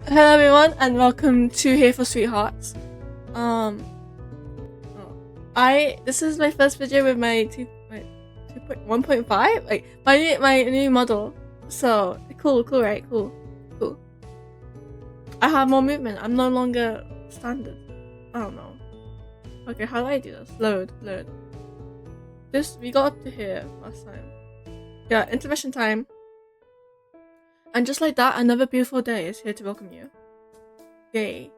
Hello everyone and welcome to Here for Sweethearts. This is my first video with my 1.5, like my new model. So cool, right? Cool. I have more movement. I'm no longer standard. I don't know. Okay, how do I do this? Load. We got up to here last time. Yeah, intermission time. And just like that, another beautiful day is here to welcome you. Yay.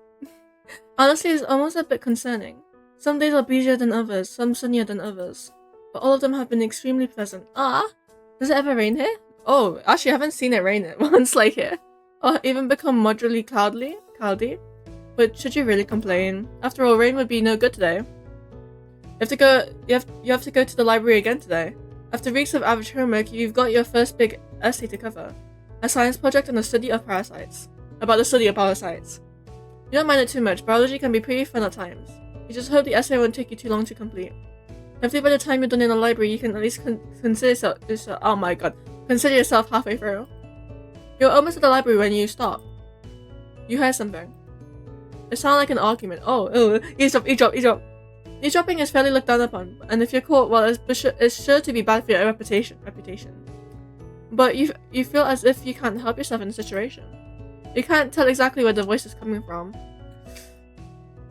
Honestly, it's almost a bit concerning. Some days are busier than others, some sunnier than others, but all of them have been extremely pleasant. Does it ever rain here? Oh, actually, I haven't seen it rain once like here. Or even become moderately cloudy. But should you really complain? After all, rain would be no good today. You have to go to the library again today. After weeks of average homework, you've got your first big essay to cover. A science project on the study of parasites. About the study of parasites. You don't mind it too much. Biology can be pretty fun at times. You just hope the essay won't take you too long to complete. Hopefully by the time you're done in the library, you can at least consider yourself halfway through. You're almost at the library when you stop. You hear something. It sounds like an argument. Eavesdrop. Eavesdropping is fairly looked down upon, and if you're caught, well, it's sure to be bad for your reputation. But you feel as if you can't help yourself in the situation. You can't tell exactly where the voice is coming from.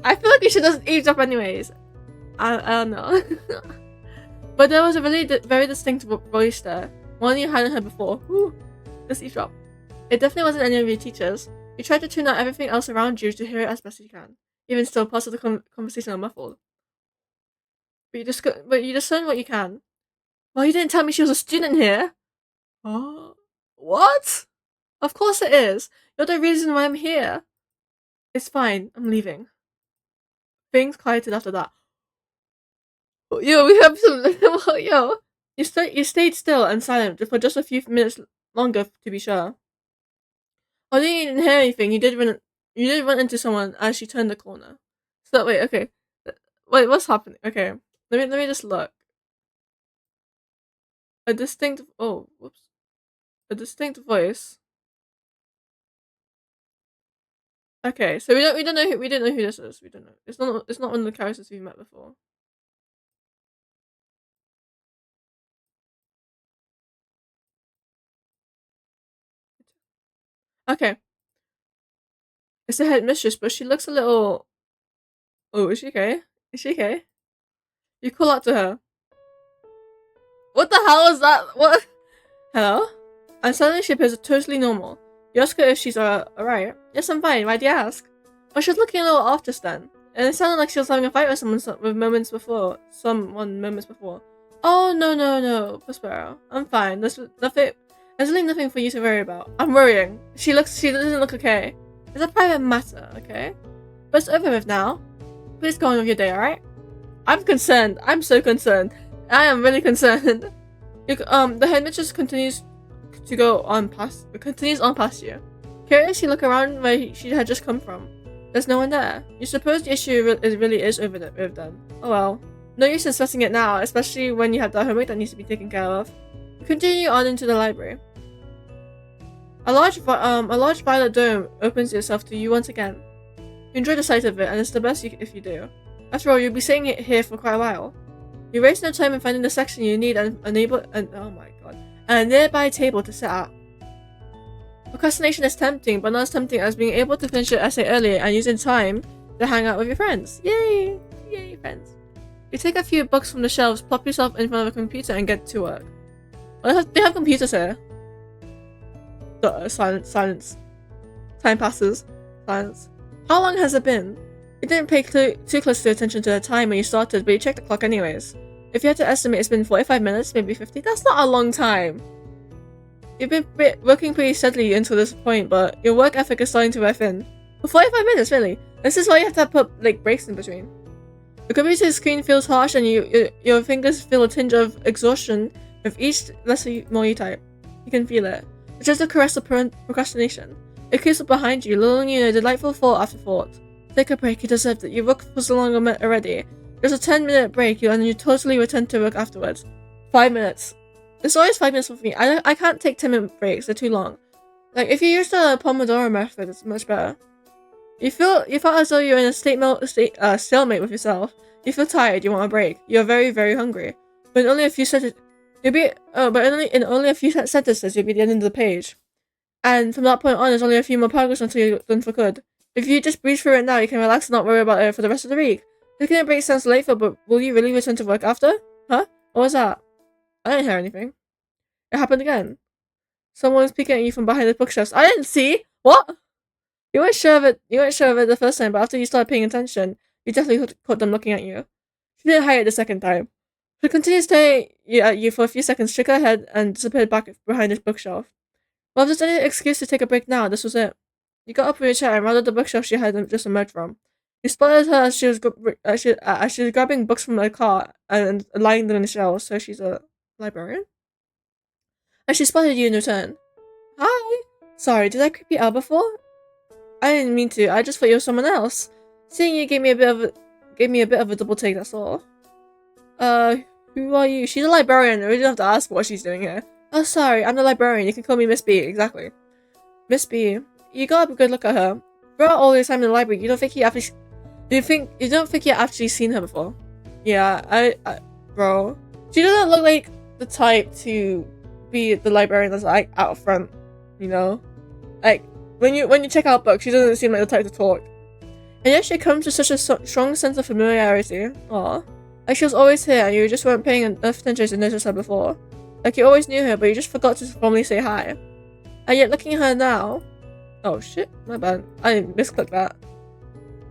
I feel like you should just eavesdrop anyways. I don't know. But there was a very distinct voice there. One you hadn't heard before. Woo! Just eavesdrop. It definitely wasn't any of your teachers. You tried to tune out everything else around you to hear it as best you can. Even still, parts of the conversation are muffled. But you discern what you can. Well, you didn't tell me she was a student here. Oh, what? Of course it is. You're the reason why I'm here. It's fine. I'm leaving. Things quieted after that. Yo, we have some. Yo, you stayed still and silent for just a few minutes longer, to be sure. Although you didn't hear anything, you did run into someone as she turned the corner. So wait, okay, wait, what's happening? Okay, let me just look. A distinct voice. Okay, so we don't know who this is. We don't know. It's not one of the characters we've met before. Okay. It's the headmistress, but she looks a little. Oh, is she okay? You call out to her. What the hell is that? What? Hello? And suddenly she appears totally normal. You ask her if she's alright. Yes, I'm fine. Why'd you ask? Well, she was looking a little off just then, and it sounded like she was having a fight with someone moments before. Oh no, Prospero. I'm fine. There's really nothing for you to worry about. I'm worrying. She doesn't look okay. It's a private matter, okay? But it's over with now. Please go on with your day, alright? I'm concerned. I'm so concerned. I am really concerned. The headmistress continues on past you. Curious, you look around where she had just come from. There's no one there. You suppose the issue really is over with them. Oh well. No use in stressing it now, especially when you have the homework that needs to be taken care of. You continue on into the library. A large violet dome opens itself to you once again. You enjoy the sight of it, and it's the best if you do. After all, you'll be sitting here for quite a while. You waste no time in finding the section you need and a nearby table to sit at. Procrastination is tempting, but not as tempting as being able to finish your essay earlier and using time to hang out with your friends. Yay! Yay, friends. You take a few books from the shelves, plop yourself in front of a computer, and get to work. Well, they have computers here. Silence. Time passes. Silence. How long has it been? You didn't pay too close attention to the time when you started, but you checked the clock anyways. If you had to estimate, it's been 45 minutes, maybe 50. That's not a long time. You've been working pretty steadily until this point, but your work ethic is starting to wear thin. For 45 minutes, really? This is why you have to put breaks in between. The computer screen feels harsh, and your fingers feel a tinge of exhaustion with each more you type. You can feel it. It's just a caress of procrastination. It creeps up behind you, lulling you in a delightful thought after thought. Take a break, you deserve it. You worked for so long already. There's a 10-minute break, and you totally return to work afterwards. 5 minutes. It's always 5 minutes for me. I can't take 10-minute breaks, they're too long. Like, if you use the Pomodoro method, it's much better. You felt as though you're in a stalemate with yourself. You feel tired, you want a break. You're very, very hungry. But in only a few sentences, in only a few sentences, you'll be at the end of the page. And from that point on, there's only a few more paragraphs until you're done for good. If you just breeze through it now, you can relax and not worry about it for the rest of the week. Taking a break sounds delightful, but will you really return to work after? Huh? What was that? I didn't hear anything. It happened again. Someone's peeking at you from behind the bookshelves. I didn't see! What? You weren't sure of it the first time, but after you started paying attention, you definitely caught them looking at you. She didn't hide it the second time. She continued staring at you for a few seconds, shook her head, and disappeared back behind the bookshelf. Well, if there's any excuse to take a break now, this was it. You got up from your chair and rounded the bookshelf she had just emerged from. You spotted her as she was grabbing books from her cart and lying them in the shelves, so she's a librarian? And she spotted you in return. Hi! Sorry, did I creep you out before? I didn't mean to, I just thought you were someone else. Seeing you gave me a bit of a double take, that's all. Who are you? She's a librarian, we don't have to ask what she's doing here. Oh, sorry, I'm the librarian, you can call me Miss B, exactly. Miss B, you got a good look at her. Throughout all your time in the library, you don't think you actually seen her before? Yeah, bro. She doesn't look like the type to be the librarian that's like out front, you know? Like, when you check out books, she doesn't seem like the type to talk. And yet she comes with such a strong sense of familiarity. Aw. Like she was always here and you just weren't paying enough attention to notice her before. Like you always knew her, but you just forgot to formally say hi. And yet looking at her now... Oh shit, my bad. I misclicked that.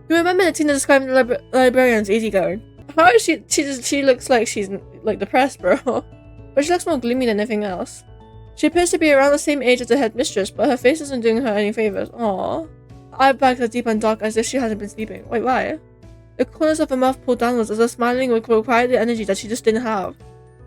You remember the Tina describing the librarian's easygoing. How is she looks like she's like depressed, bro. But she looks more gloomy than anything else. She appears to be around the same age as the headmistress, but her face isn't doing her any favors. Aww. Her eye bags are deep and dark as if she hasn't been sleeping. Wait, why? The corners of her mouth pulled downwards as if smiling would require the energy that she just didn't have.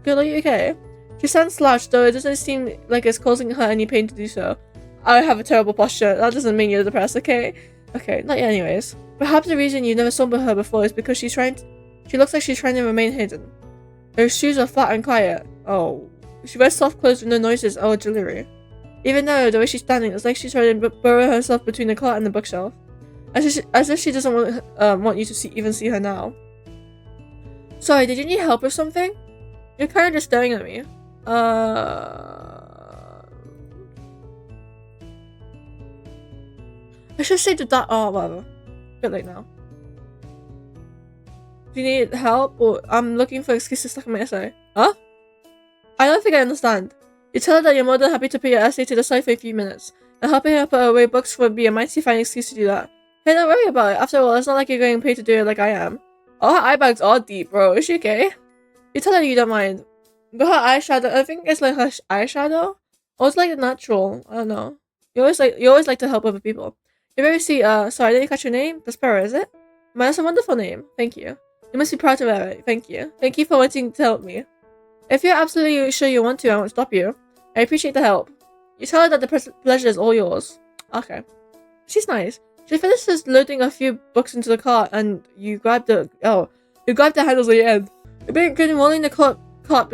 Girl, are you okay? She stands slouched, though it doesn't seem like it's causing her any pain to do so. I have a terrible posture. That doesn't mean you're depressed, okay? Okay, not yet anyways. Perhaps the reason you never saw her before is because she looks like she's trying to remain hidden. Her shoes are flat and quiet. Oh. She wears soft clothes with no noises or jewelry. Even though the way she's standing, it's like she's trying to burrow herself between the cart and the bookshelf. As if she doesn't want you to even see her now. Sorry, did you need help with something? You're kind of just staring at me. I should say that. Oh, whatever. Bit late now. Do you need help? Or I'm looking for excuses stuck in my essay. Huh? I don't think I understand. You tell her that you're more than happy to put your essay to the side for a few minutes, and helping her put away books would be a mighty fine excuse to do that. Hey, don't worry about it. After all, it's not like you're getting paid to do it like I am. Oh, her eye bags are deep, bro. Is she okay? You tell her you don't mind. But her eyeshadow, I think it's like her eyeshadow? Or it's like natural. I don't know. You always like to help other people. You're very sweet. Sorry, I didn't catch your name? Prospero, is it? Man, that's a wonderful name. Thank you. You must be proud to wear it. Thank you. Thank you for wanting to help me. If you're absolutely sure you want to, I won't stop you. I appreciate the help. You tell her that the pleasure is all yours. Okay. She's nice. She finishes loading a few books into the cart and you grab the handles at the end. You begin rolling the cart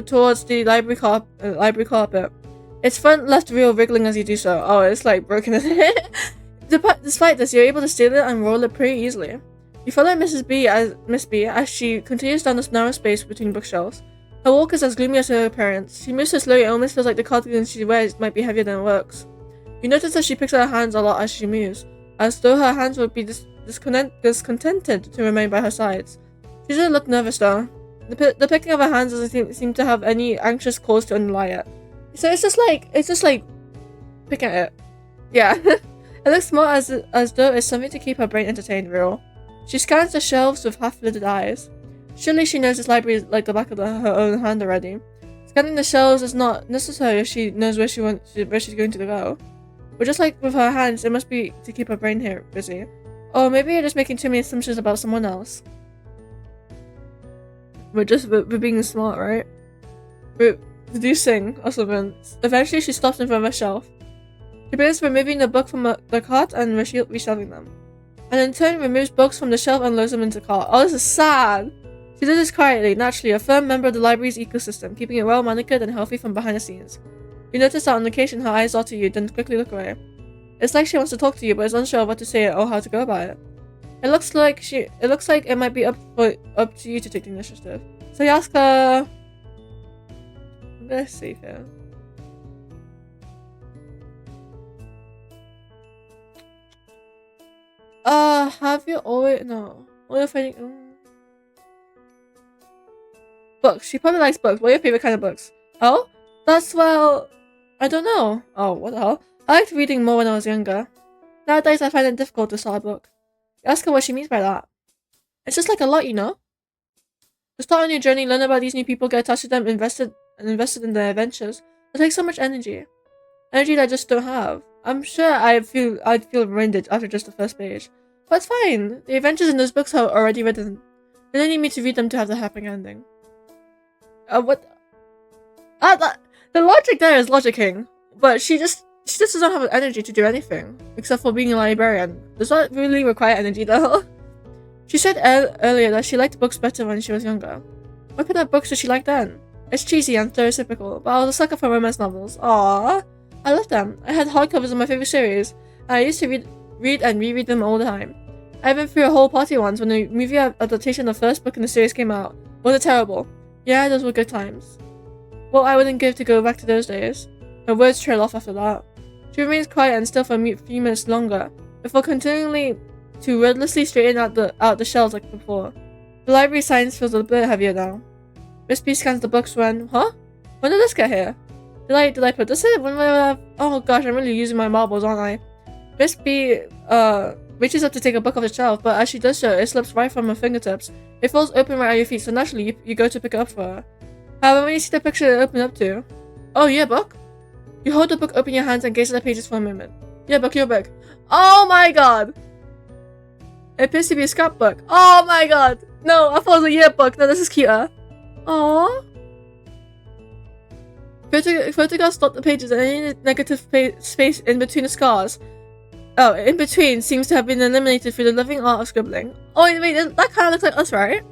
towards the library carpet. Its front left wheel wriggling as you do so. Oh, it's like broken, isn't it? Despite this, you're able to steal it and roll it pretty easily. You follow Miss B as she continues down this narrow space between bookshelves. Her walk is as gloomy as her appearance. She moves so slowly it almost feels like the cardigan she wears might be heavier than it looks. You notice that she picks her hands a lot as she moves, as though her hands would be discontented to remain by her sides. She doesn't look nervous though. The picking of her hands doesn't seem to have any anxious cause to underlie it. So it's just like pick at it. Yeah. It looks more as though it's something to keep her brain entertained, real. She scans the shelves with half-lidded eyes. Surely she knows this library is like the back of her own hand already. Scanning the shelves is not necessary if she knows where she's going to go. But just like with her hands, it must be to keep her brain here busy. Or maybe you're just making too many assumptions about someone else. We're being smart, right? We're deducing or something. Eventually she stops in front of a shelf. She begins removing the book from the cart and reshelving them. And in turn removes books from the shelf and loads them into the cart. Oh, this is sad! She does this quietly, naturally, a firm member of the library's ecosystem, keeping it well manicured and healthy from behind the scenes. You notice that on occasion her eyes dart to you, then quickly look away. It's like she wants to talk to you, but is unsure of what to say or how to go about it. It looks like it might be up to you to take the initiative. So you ask her. Let's see here. Have you always finding books? She probably likes books. What are your favorite kind of books? Oh, that's I don't know. Oh, what the hell? I liked reading more when I was younger. Nowadays, I find it difficult to start a book. You ask her what she means by that. It's just like a lot, you know? To start on your journey, learn about these new people, get attached to them, invested in their adventures. It takes so much energy. Energy that I just don't have. I'm sure I'd feel winded after just the first page. But it's fine. The adventures in those books are already written. You don't need me to read them to have the happy ending. What? The logic there is logicking. But she just doesn't have energy to do anything. Except for being a librarian. Does that really require energy though? She said earlier that she liked books better when she was younger. What kind of books did she like then? It's cheesy and stereotypical, but I was a sucker for romance novels. Aww. I love them. I had hardcovers of my favorite series, and I used to read and reread them all the time. I even threw a whole party once when the movie adaptation of the first book in the series came out. Was it terrible? Yeah, those were good times. What I wouldn't give to go back to those days. Her words trail off after that. She remains quiet and still for a few minutes longer, before continuing to wordlessly straighten out the shelves like before. The library science feels a bit heavier now. Miss B scans the books when did this get here? Did I put this in? Oh gosh, I'm really using my marbles, aren't I? Miss B reaches up to take a book off the shelf, but as she does so, it slips right from her fingertips. It falls open right at your feet, so naturally you go to pick it up for her. However, when you see the picture it opens up to, oh, yeah, book? You hold the book open in your hands and gaze at the pages for a moment. Yeah, book, your book. Oh my god! It appears to be a scrapbook. Oh my god! No, I thought it was a yearbook. No, this is cuter. Aww. Photographs dot the pages and any negative space in between the scars. Oh, in between seems to have been eliminated through the living art of scribbling. Oh wait, that kind of looks like us, right?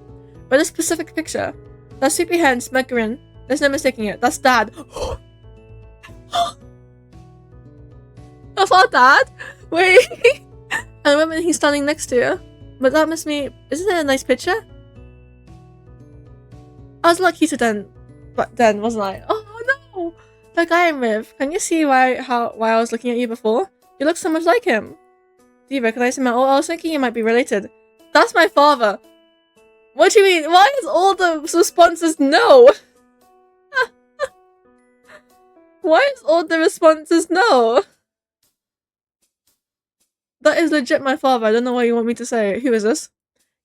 But this specific picture. That sleepy hand, smug grin. There's no mistaking it. That's Dad. That's our Dad? Wait. And the woman he's standing next to. But that must be... Isn't it a nice picture? I was a lot cuter then, wasn't I? Oh no! The guy I'm with. Can you see why I was looking at you before? You look so much like him. Do you recognize him at all? I was thinking you might be related. That's my father. What do you mean? Why is all the responses no? Why is all the responses no? That is legit my father. I don't know what you want me to say. Who is this?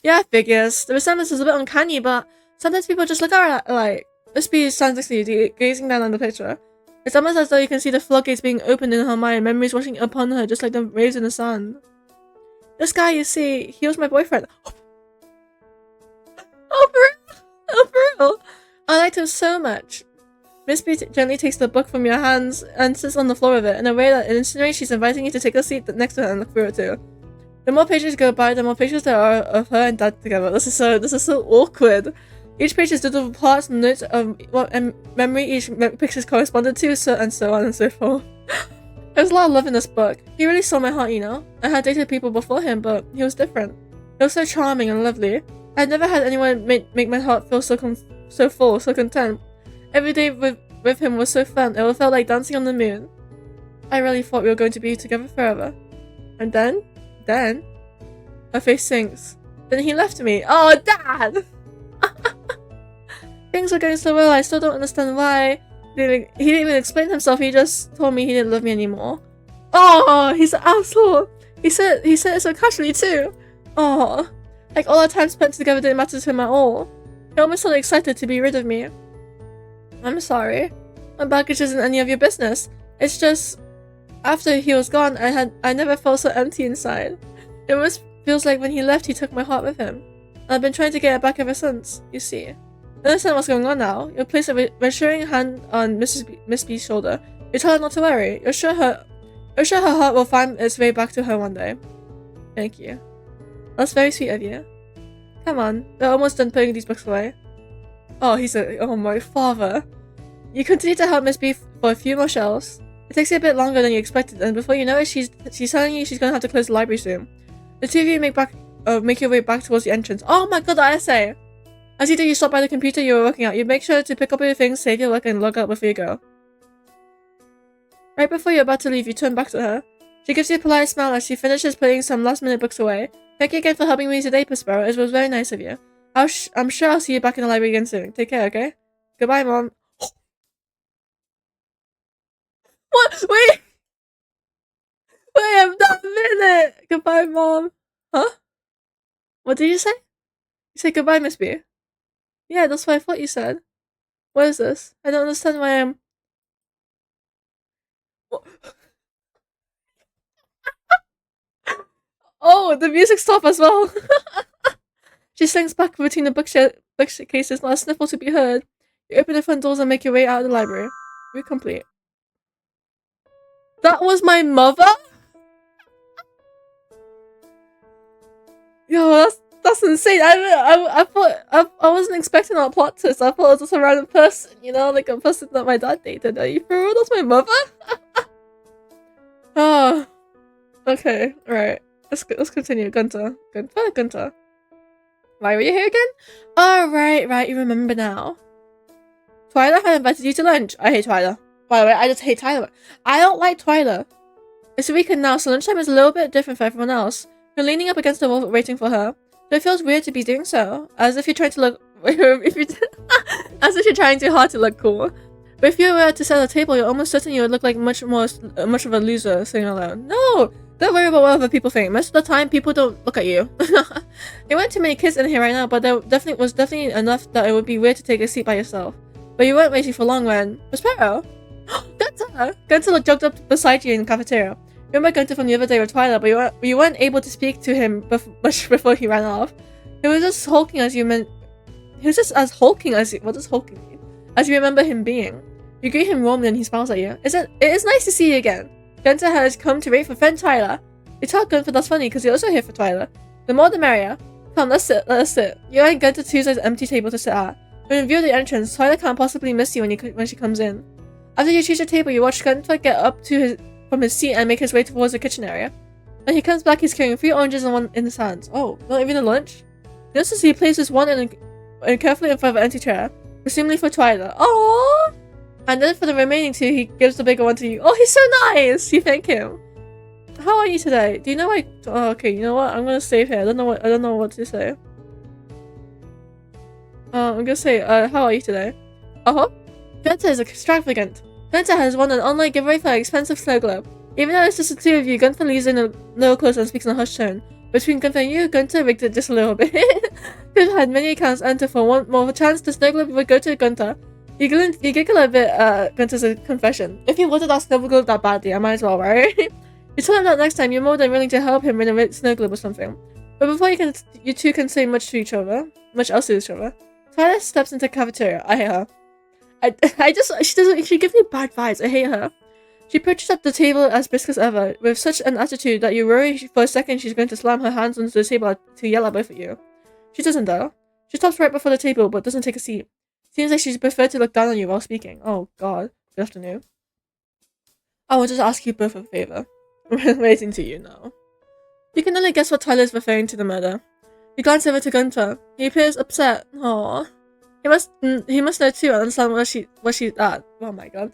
Yeah, figures. The resemblance is a bit uncanny, but sometimes people just look at it like... This bee stands next to you, gazing down on the picture. It's almost as though you can see the floodgates being opened in her mind, memories washing upon her just like the waves in the sun. This guy, you see, he was my boyfriend. Oh, for real? Oh, for real? I liked him so much. Miss B gently takes the book from your hands and sits on the floor with it in a way that insinuates she's inviting you to take a seat next to her and look through it too. The more pages go by, the more pictures there are of her and Dad together. This is so awkward. Each page is doodled with parts and notes of what memory each picture is corresponded to, and so on and so forth. There's a lot of love in this book. He really stole my heart, you know? I had dated people before him, but he was different. He was so charming and lovely. I had never had anyone make my heart feel so full, so content. Every day with him was so fun. It felt like dancing on the moon. I really thought we were going to be together forever. And then, her face sinks. Then he left me. Oh, Dad! Things were going so well, I still don't understand why. He didn't even explain himself, he just told me he didn't love me anymore. Oh, he's an asshole. He said it so casually too. Oh, like all our time spent together didn't matter to him at all. He almost sounded excited to be rid of me. I'm sorry. My baggage isn't any of your business. It's just, after he was gone, I never felt so empty inside. It almost feels like when he left, he took my heart with him. I've been trying to get it back ever since, you see. I understand what's going on now. You place a reassuring hand on Miss B's shoulder. You tell her not to worry. You're sure her heart will find its way back to her one day. Thank you. That's very sweet of you. Come on, we're almost done putting these books away. Oh, oh my father. You continue to help Miss B for a few more shelves. It takes you a bit longer than you expected, and before you know it, she's telling you she's gonna have to close the library soon. The two of you make your way back towards the entrance. Oh my god, the essay! As you do, you stop by the computer you were working at. You make sure to pick up your things, save your work, and log out before you go. Right before you're about to leave, you turn back to her. She gives you a polite smile as she finishes putting some last-minute books away. Thank you again for helping me today, Prospero. It was very nice of you. I'm sure I'll see you back in the library again soon. Take care, okay? Goodbye, Mom. What? Wait! Wait, I'm not a minute! Goodbye, Mom. Huh? What did you say? You said goodbye, Miss B. Yeah, that's what I thought you said. What is this? I don't understand why I'm... Oh, the music stopped as well. She slinks back between the bookcases, not a sniffle to be heard. You open the front doors and make your way out of the library. We're complete. That was my mother? Yo, that's insane. I thought I wasn't expecting that plot twist. I thought it was just a random person, you know, like a person that my dad dated. Are you for real? That's my mother? Oh, okay, alright. Let's continue. Gunther. Why were you here again? Oh, right, you remember now. TWYLA had invited you to lunch. I hate TWYLA. By the way, I just hate TWYLA. I don't like TWYLA. It's a weekend now, so lunchtime is a little bit different for everyone else. You're leaning up against the wall waiting for her. So it feels weird to be doing so. As if you're trying to look... as if you're trying too hard to look cool. But if you were to set a table, you're almost certain you would look like much of a loser sitting alone. No! Don't worry about what other people think. Most of the time, people don't look at you. There weren't too many kids in here right now, but there was definitely enough that it would be weird to take a seat by yourself. But you weren't waiting for long when... Prospero? Gunther! Gunther jogged up beside you in the cafeteria. Remember Gunther from the other day with TWYLA, but you weren't able to speak to him much before he ran off. He was just hulking as you meant... He was just as hulking as... What does hulking mean? As you remember him being. You greet him warmly and he smiles at you. It is nice to see you again. Gunther has come to wait for friend TWYLA. You tell Gunther that's funny because you're also here for TWYLA. The more the merrier. Come, let's sit. You and Gunther choose an empty table to sit at. When you view the entrance, TWYLA can't possibly miss you when she comes in. After you choose your table, you watch Gunther get up from his seat and make his way towards the kitchen area. When he comes back, he's carrying 3 oranges and 1 in his hands. Oh, not even a lunch? You notice he places one carefully in front of an empty chair, presumably for TWYLA. Aww! And then for the remaining 2, he gives the bigger one to you. Oh, he's so nice! You thank him. How are you today? Do you know why? Oh, okay, you know what? I'm gonna save here. I don't know what to say. I'm gonna say, how are you today? Gunther is extravagant. Gunther has won an online giveaway for an expensive snow globe. Even though it's just the 2 of you, Gunther leaves in a little closer and speaks in a hushed tone. Between Gunther and you, Gunther rigged it just a little bit. Gunther had many accounts enter for one more of a chance. The snow globe would go to Gunther. You giggle a bit, Gunther's confession. If you wanted that snow globe that badly, I might as well, right? You told him that next time you're more than willing to help him win a snow globe or something. But before you two can say much else to each other, TWYLA steps into the cafeteria. I hate her. She gives me bad vibes. I hate her. She perches at the table as brisk as ever, with such an attitude that you worry for a second she's going to slam her hands onto the table to yell at both of you. She doesn't though. She stops right before the table, but doesn't take a seat. Seems like she'd prefer to look down on you while speaking. Oh god. Good afternoon. I will just ask you both a favor. I'm waiting to you now. You can only guess what TWYLA is referring to the murder. You glance over to Gunther. He appears upset. Aww. He must know too and understand what she's at. Oh my god.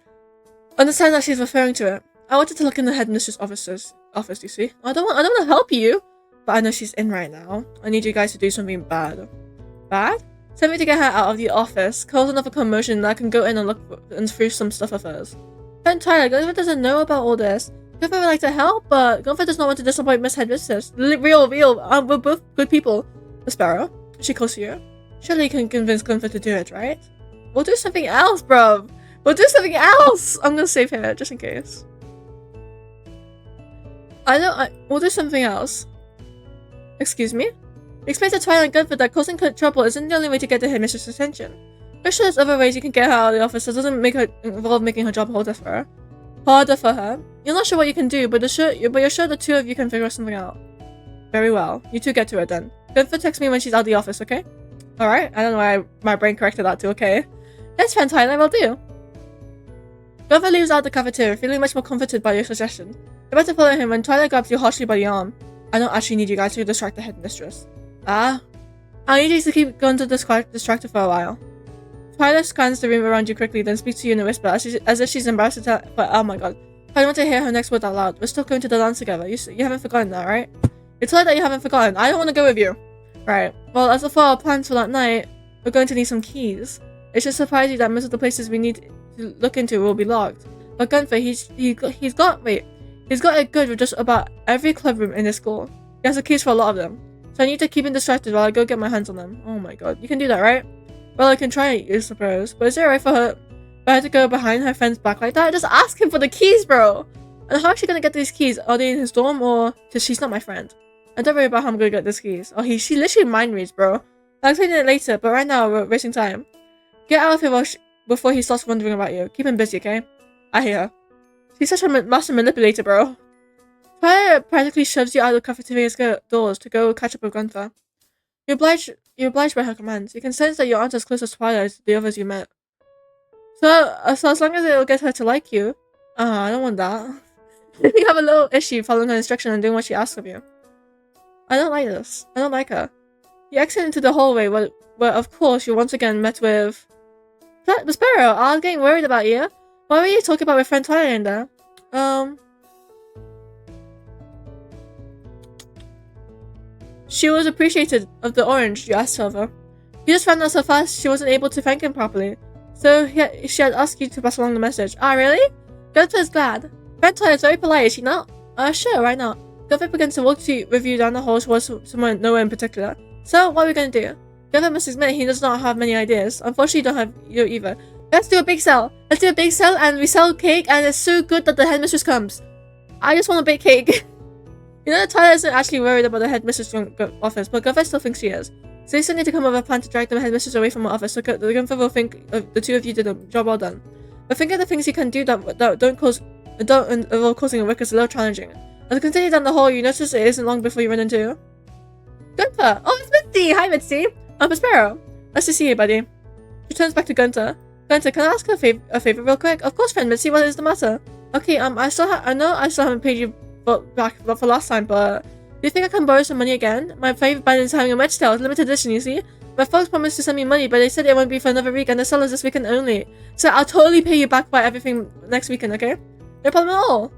Understand that she's referring to it. I wanted to look in the headmistress' office, you see. I don't want to help you. But I know she's in right now. I need you guys to do something bad. Bad? Send me to get her out of the office. Cause another commotion that I can go in and look through some stuff of hers. Friend TWYLA, Gunther doesn't know about all this. Gunther would like to help, but Gunther does not want to disappoint Miss Headmistress. Real. We're both good people. The Sparrow, is she close to you? Surely you can convince Gunther to do it, right? We'll do something else, bruv. We'll do something else! I'm gonna save here, just in case. We'll do something else. Excuse me? Explain to TWYLA and Gunther that causing trouble isn't the only way to get the Headmistress' attention. I'm sure there's other ways you can get her out of the office that doesn't involve making her job harder for her. You're not sure what you can do, but you're sure the 2 of you can figure something out. Very well. You 2 get to it then. Gunther text me when she's out of the office, okay? Alright, I don't know why my brain corrected that to okay. Yes, friend TWYLA, will do. Gunther leaves out the cafeteria, feeling much more comforted by your suggestion. You're about to follow him when TWYLA grabs you harshly by the arm. I don't actually need you guys to distract the headmistress. Ah? I need you to keep Gunther distracted for a while. TWYLA scans the room around you quickly, then speaks to you in a whisper, as if she's embarrassed to tell. But oh my god. I want to hear her next word out loud. We're still going to the dance together. You haven't forgotten that, right? You told her that you haven't forgotten. I don't want to go with you. Right. Well, as for our plans for that night, we're going to need some keys. It should surprise you that most of the places we need to look into will be locked. But Gunther, he's got it good with just about every club room in this school. He has the keys for a lot of them. So I need to keep him distracted while I go get my hands on them. Oh my god. You can do that, right? Well, I can try it, I suppose. But is it right for her to go behind her friend's back like that? Just ask him for the keys, bro! And how is she gonna get these keys? Are they in his dorm or... Because she's not my friend. And don't worry about how I'm gonna get these keys. Oh, she literally mind reads, bro. I'll explain it later, but right now we're wasting time. Get out of here before he starts wondering about you. Keep him busy, okay? I hear her. She's such a master manipulator, bro. TWYLA practically shoves you out of the cafeteria's doors to go catch up with Gunther. You're obliged by her commands. You can sense that you aren't as close as TWYLA as the others you met. So as long as it'll get her to like you. I don't want that. You have a little issue following her instruction and doing what she asks of you. I don't like this. I don't like her. You exit into the hallway where of course you're once again met with... Sparrow, I was getting worried about you. Why were you talking about my friend TWYLA in there? She was appreciative of the orange you asked her over. You just found out so fast she wasn't able to thank him properly. So she had asked you to pass along the message. Ah, really? Gunther is glad. Friend TWYLA is very polite, is she not? Sure, why not? Gunther begins to walk with you down the hall towards somewhere nowhere in particular. So, what are we gonna do? Gunther must admit he does not have many ideas. Unfortunately, you don't have you either. Let's do a big sell. Let's do a big sell and we sell cake and it's so good that the headmistress comes. I just want a bake cake. You know that TWYLA isn't actually worried about the headmistress' office, but Gunther still thinks she is. So they still need to come up with a plan to drag the headmistress away from her office, so Gunther will think the two of you did a job well done. But think of the things you can do that don't involve causing a wreck is a little challenging. As you continue down the hall, you notice it isn't long before you run into Gunther! Oh, it's Mitzi! Hi, Mitzi! I'm Prospero. Nice to see you, buddy. She turns back to Gunther. Gunther, can I ask a favor real quick? Of course, friend Mitzi, what is the matter? Okay, I know I still haven't paid you back for last time, but do you think I can borrow some money again? My favorite band is having a merch sale, limited edition, you see? My folks promised to send me money, but they said it won't be for another week, and the sale is this weekend only. So I'll totally pay you back by everything next weekend, okay? No problem at all.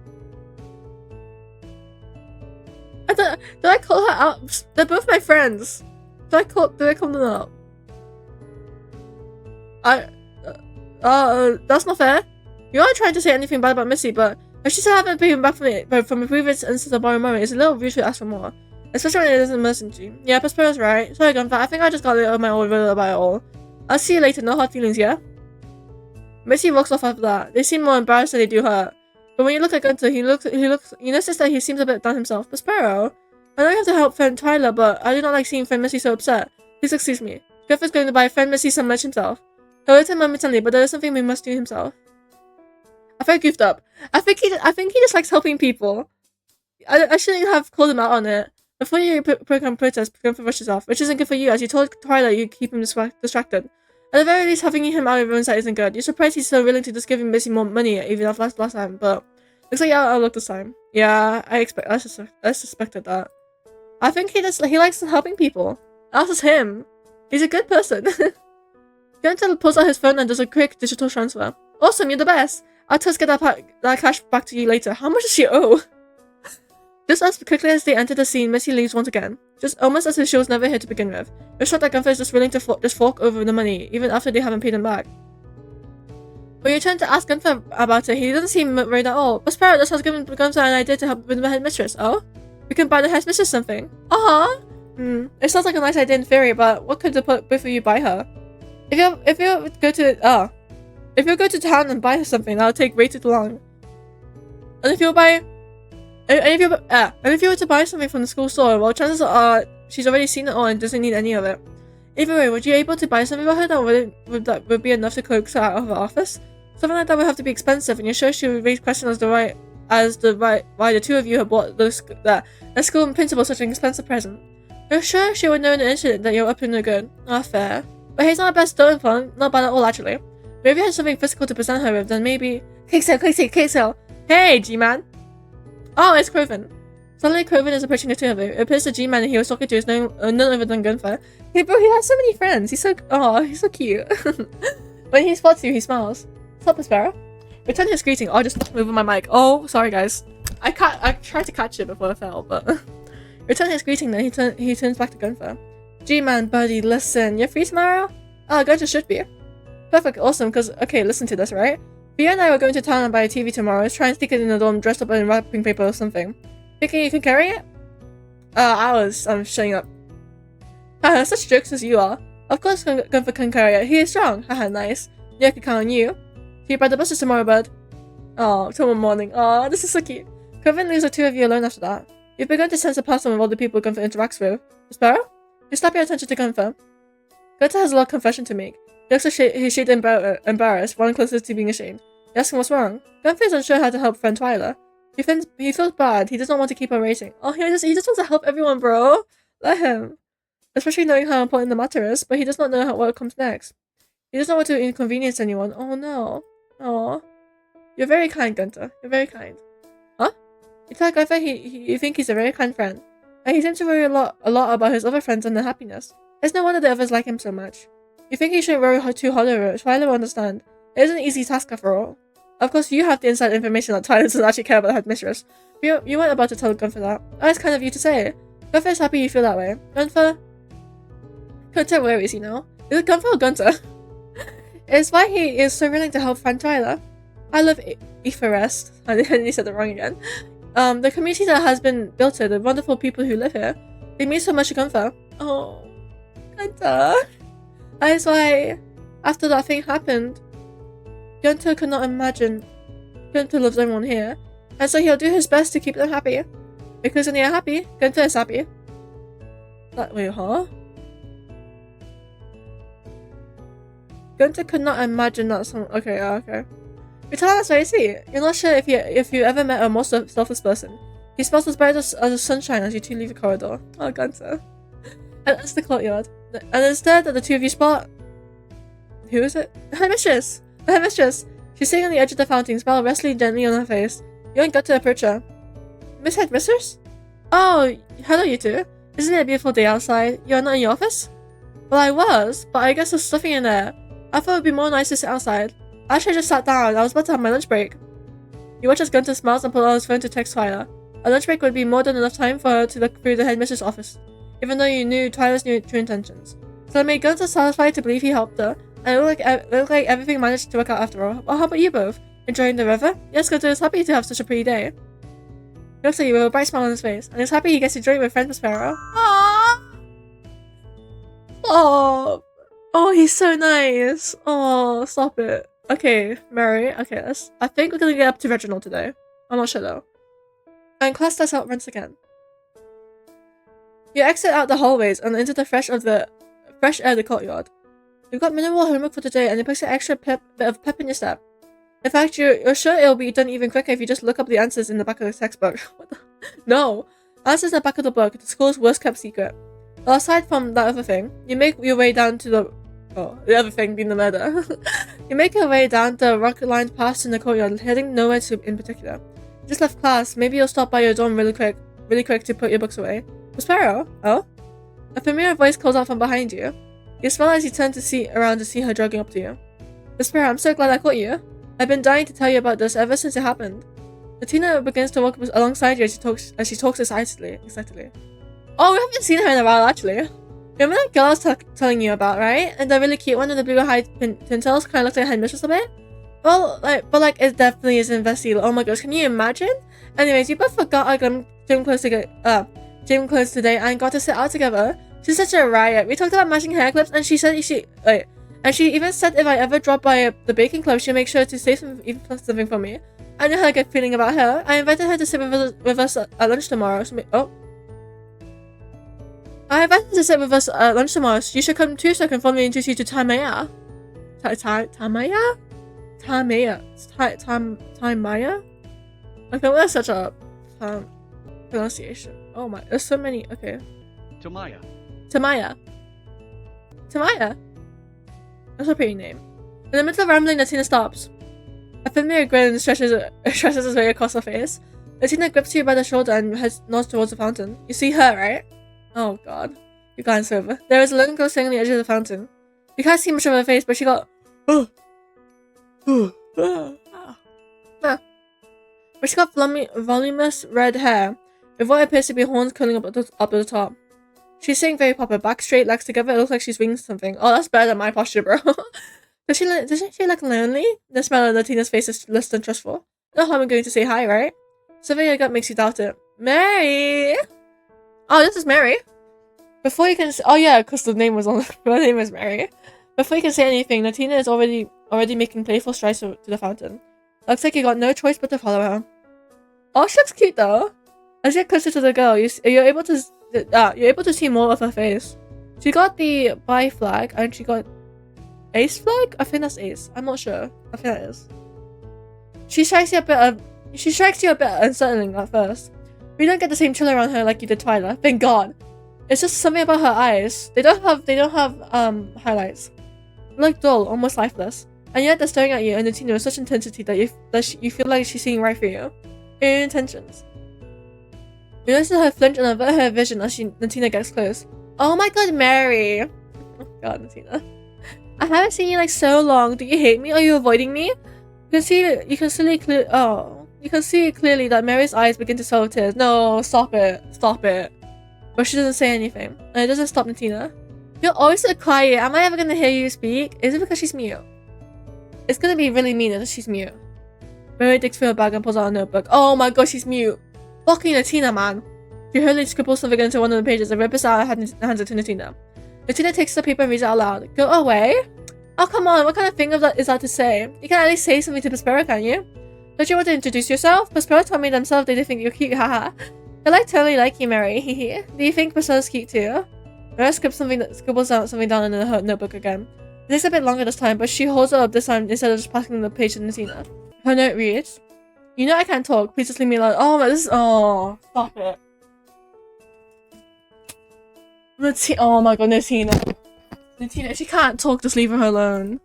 Did I call her out? They're both my friends. Did I call them out? That's not fair. You aren't trying to say anything bad about Missy, but if she still haven't paid him back from a previous instance of borrowing money, it's a little rude to ask for more. Especially when it isn't an emergency. Yeah, Prospero's right. Sorry, Gunther, I think I just got a little my old riddle about it all. I'll see you later, no hard feelings, yeah? Missy walks off after that. They seem more embarrassed than they do hurt. But when you look at Gunther, you notice that he seems a bit down himself. Prospero, I know you have to help friend TWYLA, but I do not like seeing friend Missy so upset. Please excuse me. Gunther's going to buy friend Missy some merch himself. He'll return momentarily, but there is something we must do himself. I felt goofed up. I think he just likes helping people. I shouldn't have called him out on it. Before you program protest, Gunther rushes off, which isn't good for you, as you told TWYLA you'd keep him distracted. At the very least, having him out of your own sight isn't good. You're surprised he's so willing to just give him Missy more money, even after last time, but looks like I'll look this time. Yeah, I suspected that. I think he likes helping people. That's just him. He's a good person. Gunther pulls out his phone and does a quick digital transfer. Awesome, you're the best. I'll just get that cash back to you later. How much does she owe? Just as quickly as they enter the scene, Missy leaves once again. Just almost as if she was never here to begin with. It's shot that Gunther is just willing to fork over the money, even after they haven't paid him back. When you turn to ask Gunther about it, he doesn't seem worried at all. Prospero just has given Gunther an idea to help with the headmistress. Oh? We can buy the headmistress something. It sounds like a nice idea in theory, but what could the both of you buy her? If you go to town and buy her something, that'll take way too long. And if you were to buy something from the school store, well, chances are she's already seen it all and doesn't need any of it. Either way, would you be able to buy something for her that would be enough to coax her out of her office? Something like that would have to be expensive, and you're sure she would raise questions why the two of you have bought the school principal such an expensive present. You're sure she would know in an instant that you're up to no good. Fair. But he's not the best starting point, not bad at all actually. Maybe if you had something physical to present her with, then maybe Cake sale. Hey, G-Man. Oh, it's Craven. Suddenly, Craven is approaching the two of you. It appears the G-Man he was talking to is none other than Gunther. Hey, bro, he has so many friends. He's so cute. When he spots you, he smiles. What's up, Sparrow? Return his greeting. Oh, I just moving my mic. Oh, sorry, guys. I tried to catch it before I fell, but return his greeting. Then he turns back to Gunther. G-Man, buddy, listen. You're free tomorrow? Oh, Gunther should be. Perfect, awesome. Cause okay, listen to this, right? Via and I were going to town and buy a TV tomorrow. Let's try and sneak it in the dorm, dressed up in wrapping paper or something. Thinking you can carry it? I'm shutting up. Haha, such jokes as you are. Of course Gunther can carry it. He is strong. Haha, nice. Yeah, I can count on you. See you by the buses tomorrow, bud. Oh, tomorrow morning. Oh, this is so cute. Craven leaves the two of you alone after that. You've begun to sense a pattern with all the people Gunther interacts with. Sparrow? You stop your attention to Gunther. Gunther has a lot of confession to make. He looks like he's shade embarrassed, one closer to being ashamed. You ask him what's wrong. Gunther is unsure how to help friend TWYLA. He feels bad. He does not want to keep her waiting. Oh, he just wants to help everyone, bro. Let him. Especially knowing how important the matter is, but he does not know what comes next. He does not want to inconvenience anyone. Oh no. Oh. You're very kind, Gunther. You're very kind. Huh? You tell Gunther you think he's a very kind friend. And he seems to worry a lot about his other friends and their happiness. It's no wonder the others like him so much. You think he shouldn't worry too hard over it. TWYLA will understand. It isn't an easy task after all. Of course, you have the inside information that TWYLA doesn't actually care about the headmistress. You weren't about to tell Gunther that. Oh, it's kind of you to say. Gunther is happy you feel that way. Gunther worries, you know. Is it Gunther or Gunther? It's why he is so willing to help friend TWYLA. I love Aether West. I nearly said it wrong again. The community that has been built here, the wonderful people who live here, they mean so much to Gunther. Oh, Gunther. That is why, after that thing happened, Gunther could not imagine. Gunther loves everyone here, and so he'll do his best to keep them happy. Because when they are happy, Gunther is happy. Wait, huh? Gunther could not imagine that someone. Okay, okay. You tell that's very sweet. You're not sure if you ever met a more selfless person. He smells as bright as the sunshine as you two leave the corridor. Oh, Gunther. And that's the courtyard. And instead that the two of you spot. Who is it? Headmistress! The headmistress! She's sitting on the edge of the fountain, smile resting gently on her face. You ain't got to approach her. Miss Headmistress? Oh, hello you two. Isn't it a beautiful day outside? You are not in your office? Well, I was, but I guess there's stuffing in there. I thought it would be more nice to sit outside. Actually, I just sat down. I was about to have my lunch break. You watch as Gunther smiles and pulls out his phone to text TWYLA. A lunch break would be more than enough time for her to look through the headmistress' office, even though you knew TWYLA's true intentions. So it made Gunther satisfied to believe he helped her, and it looked like everything managed to work out after all. Well, how about you both? Enjoying the river? Yes, Gunther is happy to have such a pretty day. He looks at you with a bright smile on his face, and he's happy he gets to drink with friend Sparrow. Aww! Oh, he's so nice. Oh, stop it. Okay, Mary. Okay, I think we're gonna get up to Reginald today. I'm not sure though. And class starts out once again. You exit out the hallways and into the fresh air of the courtyard. You've got minimal homework for today, and it puts an extra bit of pep in your step. In fact, you're sure it'll be done even quicker if you just look up the answers in the back of the textbook. What the? No! Answers in the back of the book, the school's worst kept secret. Well, aside from that other thing, you make your way down to the... Oh, the other thing being the murder. You make your way down the rock-lined path in the courtyard, heading nowhere in particular. You just left class. Maybe you'll stop by your dorm really quick to put your books away. Sparrow? Oh? A familiar voice calls out from behind you. You smile as you turn around to see her jogging up to you. Sparrow, I'm so glad I caught you. I've been dying to tell you about this ever since it happened. Latina begins to walk alongside you as she talks excitedly. Oh, we haven't seen her in a while, actually. Remember that girl I was telling you about, right? And the really cute one with the blue-eyed pintails kind of looks like headmistress a bit? Well, but it definitely isn't Vessie. Oh my gosh, can you imagine? Anyways, you both forgot our gym clothes today and got to sit out together. She's such a riot. We talked about matching hair clips, and she said and she even said if I ever drop by the baking club, she'll make sure to save something for me. I know how I get feeling about her. I invited her to sit with us at lunch tomorrow. I invited her to sit with us at lunch tomorrow. So you should come too, so I can formally introduce you to Tamaya. Tamaya? Okay, well, that's such a pronunciation. Oh my, there's so many. Okay. Tamaya. That's a pretty name. In the middle of rambling, Latina stops. A familiar grin stretches its way across her face. Latina grips you by the shoulder and nods towards the fountain. You see her, right? Oh god. You glance over. There is a lone girl standing on the edge of the fountain. You can't see much of her face, but she got but she got voluminous red hair, with what appears to be horns curling up at the top. She's sitting very proper, back straight, legs together. It looks like she's winging something. Oh, that's better than my posture, bro. Doesn't she look lonely? The smell of Latina's face is less than trustful. No harm in going to say hi, right? Something in your gut makes you doubt it. Mary! Oh, this is Mary. Before you can oh yeah, because the name was on her name is Mary. Before you can say anything, Latina is already making playful strides to the fountain. Looks like you got no choice but to follow her. Oh, she looks cute though. As you get closer to the girl, you're able to see more of her face. She got the bi flag and she got ace flag? I think that's ace. I'm not sure. I think that is. She strikes you a bit unsettling at first. But you don't get the same chill around her like you did TWYLA. Thank God. It's just something about her eyes. They don't have highlights. They look dull, almost lifeless. And yet they're staring at you and Latina with such intensity that you feel like she's seeing right through you. Her intentions. You notice her flinch and avert her vision as Latina gets close. Oh my god, Mary! Oh god, Latina. I haven't seen you like so long. Do you hate me? Are you avoiding me? You can see clearly that Mary's eyes begin to swell with tears. No, stop it. Stop it. But she doesn't say anything. And it doesn't stop Latina. You're always so quiet. Am I ever gonna hear you speak? Is it because she's mute? It's gonna be really mean if she's mute. Mary digs through her bag and pulls out a notebook. Oh my god, she's mute. Fucking Latina, man. She hurriedly scribbles something into one of the pages and rips it out and hands it to Latina. Latina takes the paper and reads it out loud. Go away? Oh, come on. What kind of thing is that to say? You can at least say something to Prospero, can you? Don't you want to introduce yourself? Prospero told me themselves they think you're cute, haha. They totally like you, Mary, hehe. Do you think Prospero's cute too? Mary scribbles out something down in her notebook again. It takes a bit longer this time, but she holds it up this time instead of just passing the page to Latina. Her note reads, you know I can't talk, please just leave me alone. Oh my, oh, stop it. Oh my god, Latina, if she can't talk, just leave her alone.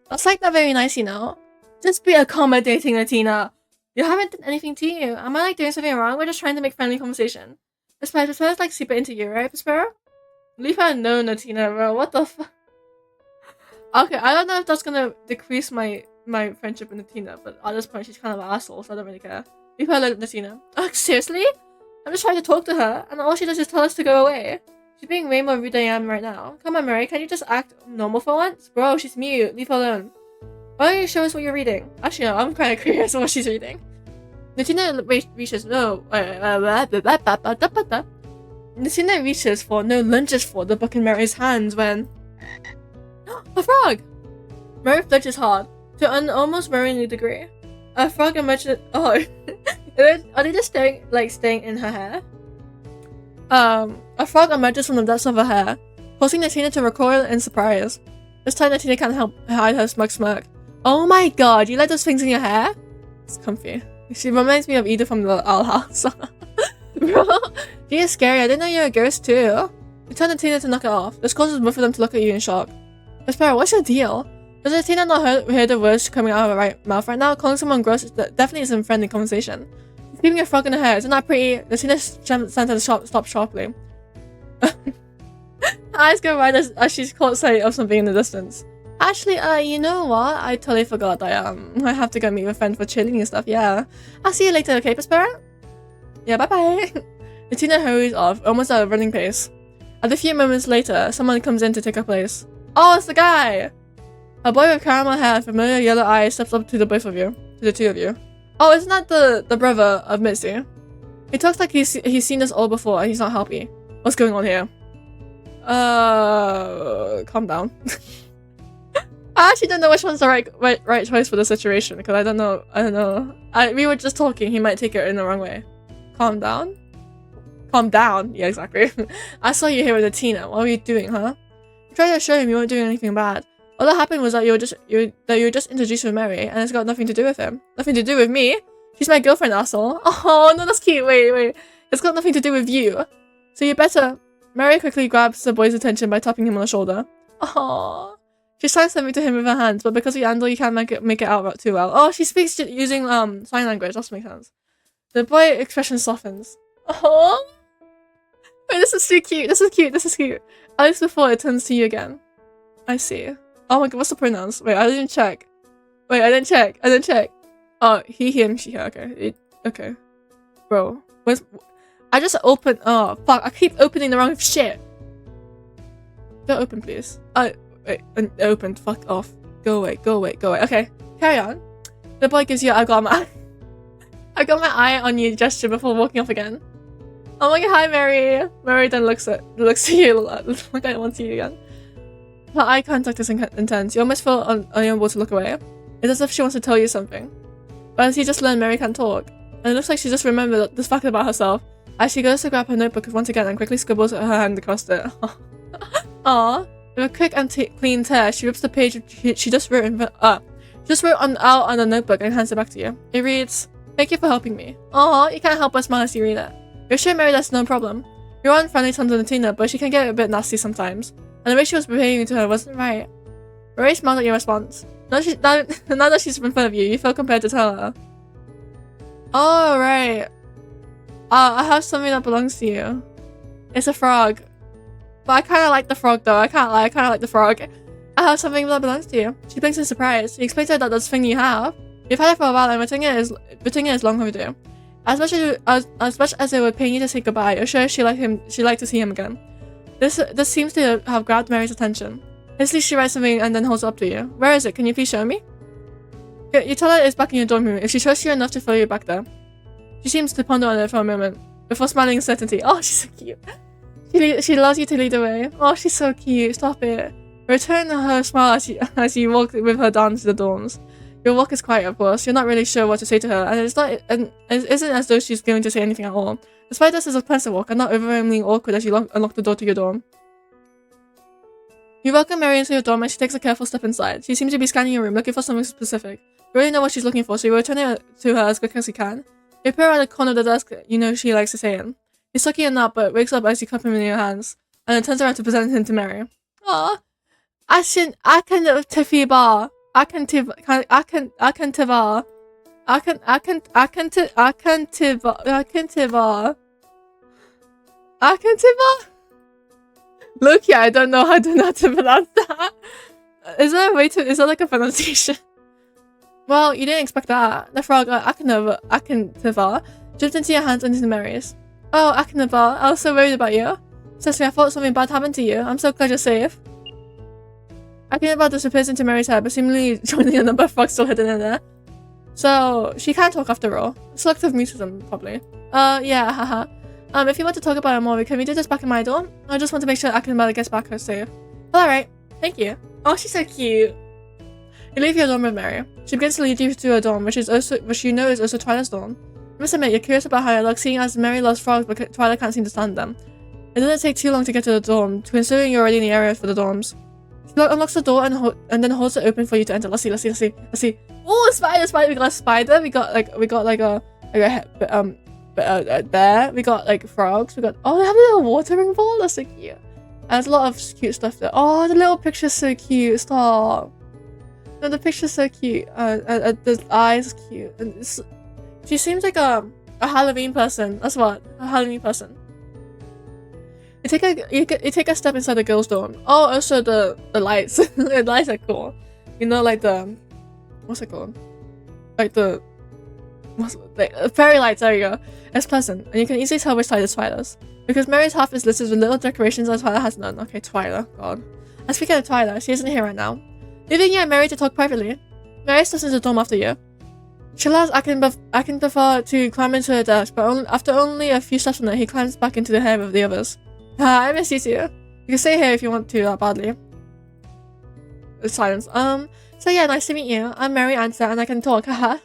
That's like not very nice, you know? Just be accommodating, Latina. You haven't done anything to you. Am I like doing something wrong? We're just trying to make friendly conversation. Prospero's like super into you, right, Prospero? Leave her alone, Latina, bro. What the fuck? Okay, I don't know if that's gonna decrease my friendship with Latina, but at this point she's kind of an asshole, so I don't really care. Leave her alone, Latina. Seriously? I'm just trying to talk to her, and all she does is tell us to go away. She's being way more rude than I am right now. Come on, Mary, can you just act normal for once? Bro, she's mute. Leave her alone. Why don't you show us what you're reading? Actually, no, I'm kind of curious what she's reading. Latina reaches lunges for the book in Mary's hands when... A frog! Mary flinches hard, to an almost worryingly degree. A frog emerges... Oh, are they just staying in her hair? A frog emerges from the depths of her hair, causing Latina to recoil in surprise. This time Latina can't help hide her smug smirk. Oh my god, you let those things in your hair? It's comfy. She reminds me of Edith from the Owl House. Bro, she is scary. I didn't know you're a ghost too. You tell Latina to knock it off. This causes both of them to look at you in shock. Prospero, what's your deal? Does Latina not hear the words coming out of her mouth right now? Calling someone gross definitely isn't friendly conversation. Keeping a frog in her hair, isn't that pretty? Latina stands at the stop sharply. Eyes go wide as she's caught sight of something in the distance. Actually, you know what? I totally forgot. I have to go meet with a friend for chilling and stuff. Yeah, I'll see you later. Okay, Prospero? Yeah, bye bye. Latina hurries off, almost at a running pace. A few moments later, someone comes in to take her place. Oh, it's the guy! A boy with caramel hair and familiar yellow eyes steps up to the two of you. Oh, isn't that the brother of Mitsu? He talks like he's seen us all before and he's not happy. What's going on here? Calm down. I actually don't know which one's the right choice for the situation because I don't know. We were just talking. He might take it in the wrong way. Calm down. Calm down. Yeah, exactly. I saw you here with Tina. What were you doing, huh? You tried to show him you weren't doing anything bad. All that happened was that you were just introduced with Mary, and it's got nothing to do with him. Nothing to do with me. She's my girlfriend, asshole. Oh no, that's cute. Wait. It's got nothing to do with you. So you better. Mary quickly grabs the boy's attention by tapping him on the shoulder. Oh. She's trying something to him with her hands, but because of your handle, you can't make it out too well. Oh, she speaks using sign language. That makes sense. The boy expression softens. Oh, wait, this is too cute. This is cute. This is cute. At least before it turns to you again. I see. Oh my god, what's the pronouns? Wait, I didn't check. Wait, I didn't check. I didn't check. Oh, he, him, she, her. Okay. Okay. Bro, I just opened. Oh fuck! I keep opening the wrong shit. Don't open, please. Wait, opened. Fuck off. Go away. Go away. Go away. Okay, carry on. The boy gives you I got my eye on you gesture before walking off again. Oh my god, hi Mary. Mary then looks at you like I want to see you again. Her eye contact is intense. You almost feel unable to look away. It's as if she wants to tell you something. But as you just learned, Mary can't talk. And it looks like she just remembered this fact about herself as she goes to grab her notebook once again and quickly scribbles her hand across it. Aww. With a quick and clean tear, she rips the page she just wrote out on the notebook and hands it back to you. It reads, "Thank you for helping me." Aww, you can't help but smile as you read it. You're sure Mary that's no problem. You're on friendly terms with Tina, but she can get a bit nasty sometimes. And the way she was behaving to her wasn't right. Mary smiled at your response. Now that she's in front of you, you feel compelled to tell her. Oh, right. I have something that belongs to you. It's a frog. But I kind of like the frog though, I can't lie, I kind of like the frog. I have something that belongs to you. She blinks in surprise. You explain to her that this thing you have. You've had it for a while and returning it is long overdue. As much as it would pain you to say goodbye, you're sure she'd like to see him again. This seems to have grabbed Mary's attention. Hastily she writes something and then holds it up to you. Where is it? Can you please show me? You tell her it's back in your dorm room if she trusts you enough to follow you back there. She seems to ponder on it for a moment, before smiling in certainty. Oh, she's so cute. She allows you to lead the way. Oh, she's so cute. Stop it. Return her smile as you walk with her down to the dorms. Your walk is quiet, of course. You're not really sure what to say to her, and it isn't as though she's going to say anything at all. Despite this is a pleasant walk and not overwhelmingly awkward as you unlock the door to your dorm. You welcome Mary into your dorm and she takes a careful step inside. She seems to be scanning your room, looking for something specific. You already know what she's looking for, so you return it to her as quick as you can. You put her at the corner of the desk you know she likes to stay in. He's sucking a nut, but wakes up as you cup him in your hands, and then turns around to present him to Mary. Aww. I can tivar. I can tivar. Loki, I don't know how to pronounce that. Is there a way to? Is there like a pronunciation? Well, you didn't expect that. The frog, Akantivar, jumped into your hands and into Mary's. Oh, Akantivar, I was so worried about you. Cecily, I thought something bad happened to you. I'm so glad you're safe. Akantivar disappears into Mary's head, but seemingly joining a number of frogs still hidden in there. So, she can't talk after all. Selective mutism, probably. Yeah, haha. If you want to talk about it more, can we do this back in my dorm? I just want to make sure Akantivar gets back her safe. Alright, thank you. Oh, she's so cute. You leave your dorm with Mary. She begins to lead you to her dorm, which you know is also TWYLA's dorm. You must admit, you're curious about how it looks, seeing as Mary loves frogs, but TWYLA can't seem to stand them. It doesn't take too long to get to the dorm, considering you're already in the area for the dorms. She unlocks the door and then holds it open for you to enter. Let's see. Oh, a spider! We got a spider. We got like a bear. We got like frogs. We got they have a little watering ball. That's so cute. And there's a lot of cute stuff there. Oh, the little picture's so cute. Stop. No, the picture's so cute. The eyes are cute. And she seems like a Halloween person. That's what, a Halloween person. You take a step inside the girls' dorm. Oh, also the lights. The lights are cool. You know, like the what's it called? Like the fairy lights. There you go. It's pleasant, and you can easily tell which side is TWYLA's. Because Mary's half is listed with little decorations and TWYLA has none. Okay, TWYLA. God. And speaking of TWYLA, she isn't here right now. Leaving you and Mary to talk privately. Mary steps into the dorm after you. She allows Akantivar to climb into her desk, but after only a few steps from it, he climbs back into the hair of the others. I miss you too. You can stay here if you want to, badly. Silence. So yeah, nice to meet you. I'm Mary Ansa and I can talk, haha.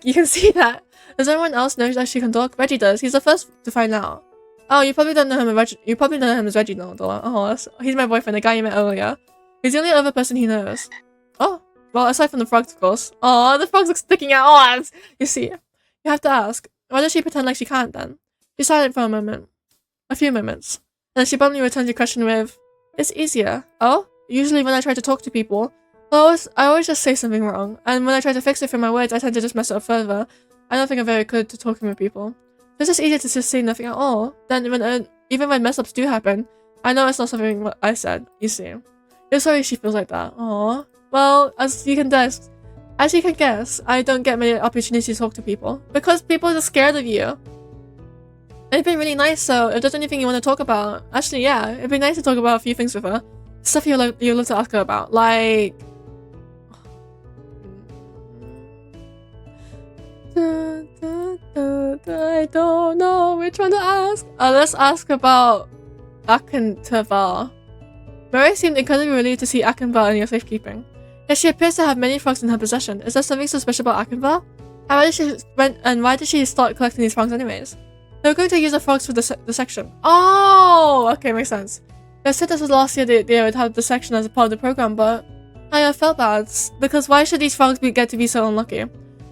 You can see that. Does anyone else know that she can talk? Reggie does. He's the first to find out. Oh, you probably don't know him as Reggie now, though. Oh, he's my boyfriend, the guy you met earlier. He's the only other person he knows. Oh, well, aside from the frogs, of course. Oh, the frogs look sticking out. Oh, you see. You have to ask. Why does she pretend like she can't, then? She's silent for a few moments. And then she bluntly returns your question with, it's easier. Oh? Usually when I try to talk to people, I always just say something wrong, and when I try to fix it through my words, I tend to just mess it up further. I don't think I'm very good to talking with people. It's just easier to just say nothing at all. Then even when mess ups do happen, I know it's not something I said. You see, it's sorry she feels like that. Aww. Well, as you can guess, I don't get many opportunities to talk to people because people are just scared of you. It'd been really nice, so if there's anything you want to talk about, actually, yeah, it'd be nice to talk about a few things with her. Stuff you'd love to ask her about, like... I don't know which one to ask. Let's ask about Akenvar. Mary seemed incredibly relieved to see Akenvar in your safekeeping. Yet she appears to have many frogs in her possession. Is there something so special about Akenvar? And why did she start collecting these frogs anyways? They were going to use the frogs for the section. Oh, okay, makes sense. They said this was last year they would have the section as a part of the program, but I felt bad because why should these frogs get to be so unlucky?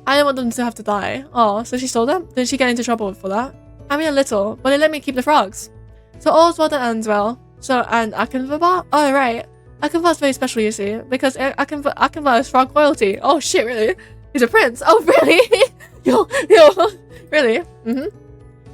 I didn't want them to have to die. Oh, so she stole them? Did she get into trouble for that? I mean a little, but they let me keep the frogs. So all's well that ends well. So, and Akenvar? Oh, right. Akenvar's very special, you see, because Akenvar is frog royalty. Oh shit, really? He's a prince. Oh, really? yo, really?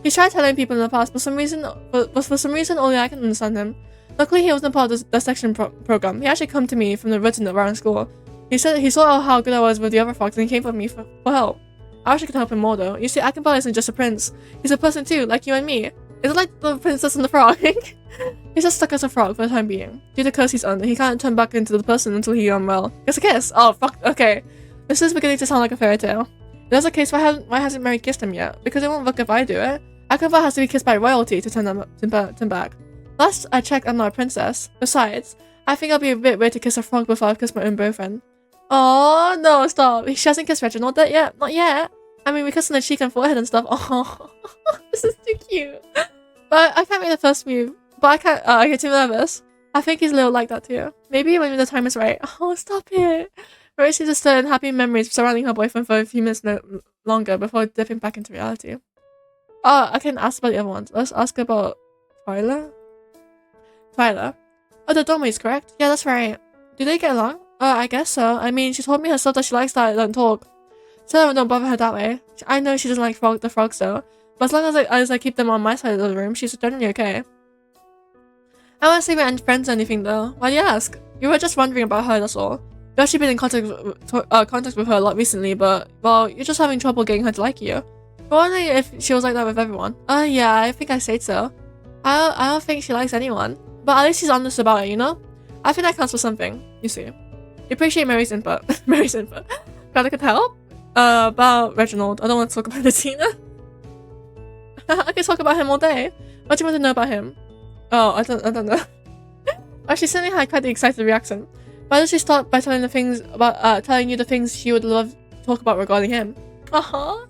He tried telling people in the past, but for some reason only I can understand him. Luckily, he wasn't part of the section program. He actually came to me from the written around school. He said he saw how good I was with the other frogs and he came for me for help. I wish I could help him more though. You see, Akenvar isn't just a prince. He's a person too, like you and me. Is it like the princess and the frog? He's just stuck as a frog for the time being. Due to curse he's under, he can't turn back into the person until he gets a kiss. Oh, fuck. Okay. This is beginning to sound like a fairy tale. If that's the case, why hasn't Mary kissed him yet? Because it won't work if I do it. Akenvar has to be kissed by royalty to turn back. Last I checked, I'm not a princess. Besides, I think I'll be a bit weird to kiss a frog before I've kissed my own boyfriend. Oh no, stop. She hasn't kissed Reginald yet. Not yet. I mean, we kissed on the cheek and forehead and stuff. Oh, this is too cute. But I can't make the first move. But I get too nervous. I think he's a little like that too. Maybe when the time is right. Oh, stop it. Mary seems to stir in happy memories surrounding her boyfriend for a few minutes longer before dipping back into reality. Oh, I can ask about the other ones. Let's ask about TWYLA. TWYLA. Oh, the Dormy's correct? Yeah, that's right. Do they get along? I guess so. I mean, she told me herself that she likes that I don't talk. So don't bother her that way. I know she doesn't like the frogs though. But as long as I keep them on my side of the room, she's generally okay. I won't say we're friends or anything though. Why do you ask? You were just wondering about her, that's all. You've actually been in contact with her a lot recently, but, well, you're just having trouble getting her to like you. But wondering if she was like that with everyone. Yeah, I think I said so. I don't think she likes anyone. But at least she's honest about it, you know? I think that counts for something, you see. You appreciate Mary's input. Mary's input. Glad I could help. About Reginald. I don't want to talk about Tina. I could talk about him all day. What do you want to know about him? Oh, I don't know. Oh, she certainly had quite the excited reaction. Why don't she start by telling you the things she would love to talk about regarding him? Wow.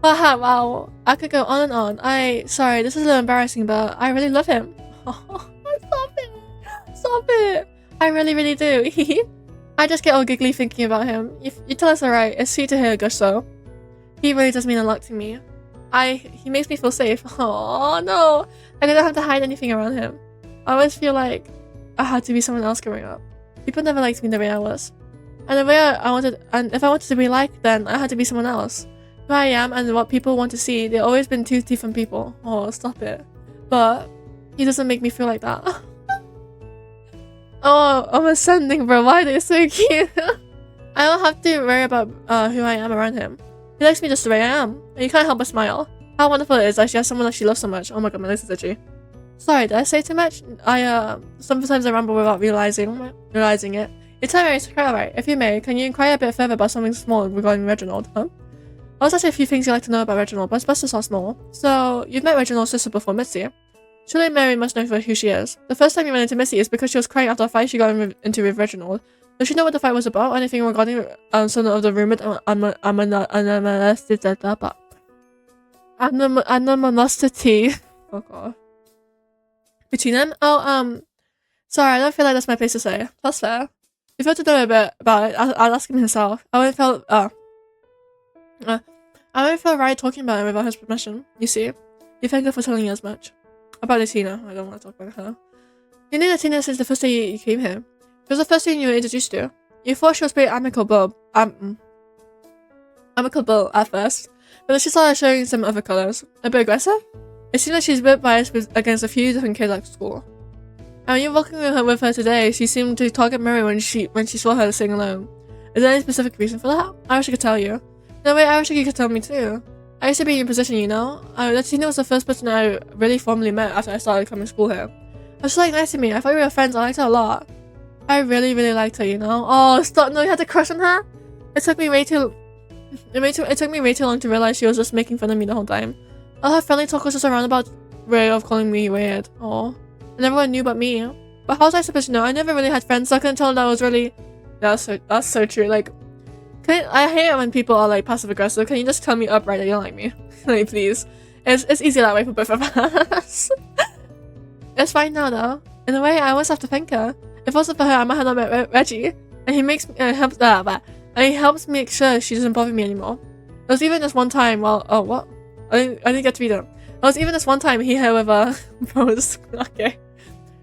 I could go on and on. Sorry, this is a little embarrassing, but I really love him. Stop it. I really do. I just get all giggly thinking about him. You tell us alright. It's sweet to hear a gush though. He really does mean a lot to me. He makes me feel safe. Oh no. I don't have to hide anything around him. I always feel like I had to be someone else growing up. People never liked me the way I was. And the way if I wanted to be liked, then I had to be someone else. Who I am and what people want to see, they've always been two different people. Oh, stop it. But he doesn't make me feel like that. Oh, I'm ascending, bro. Why are they so cute? I don't have to worry about who I am around him. He likes me just the way I am. And you can't help but smile. How wonderful it is that she has someone that she loves so much. Oh my god, my legs is itchy. Sorry, did I say too much? Sometimes I ramble without realizing it. It's time Mary to cry, alright. If you may, can you inquire a bit further about something small regarding Reginald, huh? I was actually a few things you'd like to know about Reginald, but it's best to start small. So, you've met Reginald's sister before, Mitzi. Surely Mary must know who she is. The first time you ran into Missy is because she was crying after a fight she got into with Reginald. Does she know what the fight was about? Or anything regarding some of the rumored animosity fuck off between them? Oh, sorry, I don't feel like that's my place to say. That's fair. If you want to know a bit about it, I'll ask him himself. I won't feel right talking about it without his permission. You see? You thank her for telling you as much. About Tina. I don't want to talk about her. You knew that Tina since the first day you came here. It was the first thing you were introduced to. You thought she was pretty amicable at first, but then she started showing some other colours. A bit aggressive? It seemed like she's a bit biased against a few different kids at school. And when you were walking with her today, she seemed to target Mary when she saw her sitting alone. Is there any specific reason for that? I wish I could tell you. No, wait, I wish you could tell me too. I used to be in your position, you know? Tina was the first person I really formally met after I started coming to school here. She was like nice to me. I thought we were friends. I liked her a lot. I really, really liked her, you know? Oh, stop. No, you had a crush on her? It took me way too long to realize she was just making fun of me the whole time. All her friendly talk was just a roundabout way of calling me weird. Oh, and everyone knew but me. But how was I supposed to know? I never really had friends, so I couldn't tell that was really... That's so true. Like, I hate it when people are like passive aggressive. Can you just tell me upright that you don't like me? Like, please. It's easier that way for both of us. It's fine now though. In a way, I always have to thank her. If it wasn't for her, I might have not met Reggie. And he makes me he helps make sure she doesn't bother me anymore. There was even this one time while what? I didn't get to read it. There was even this one time he had with Rose. Okay.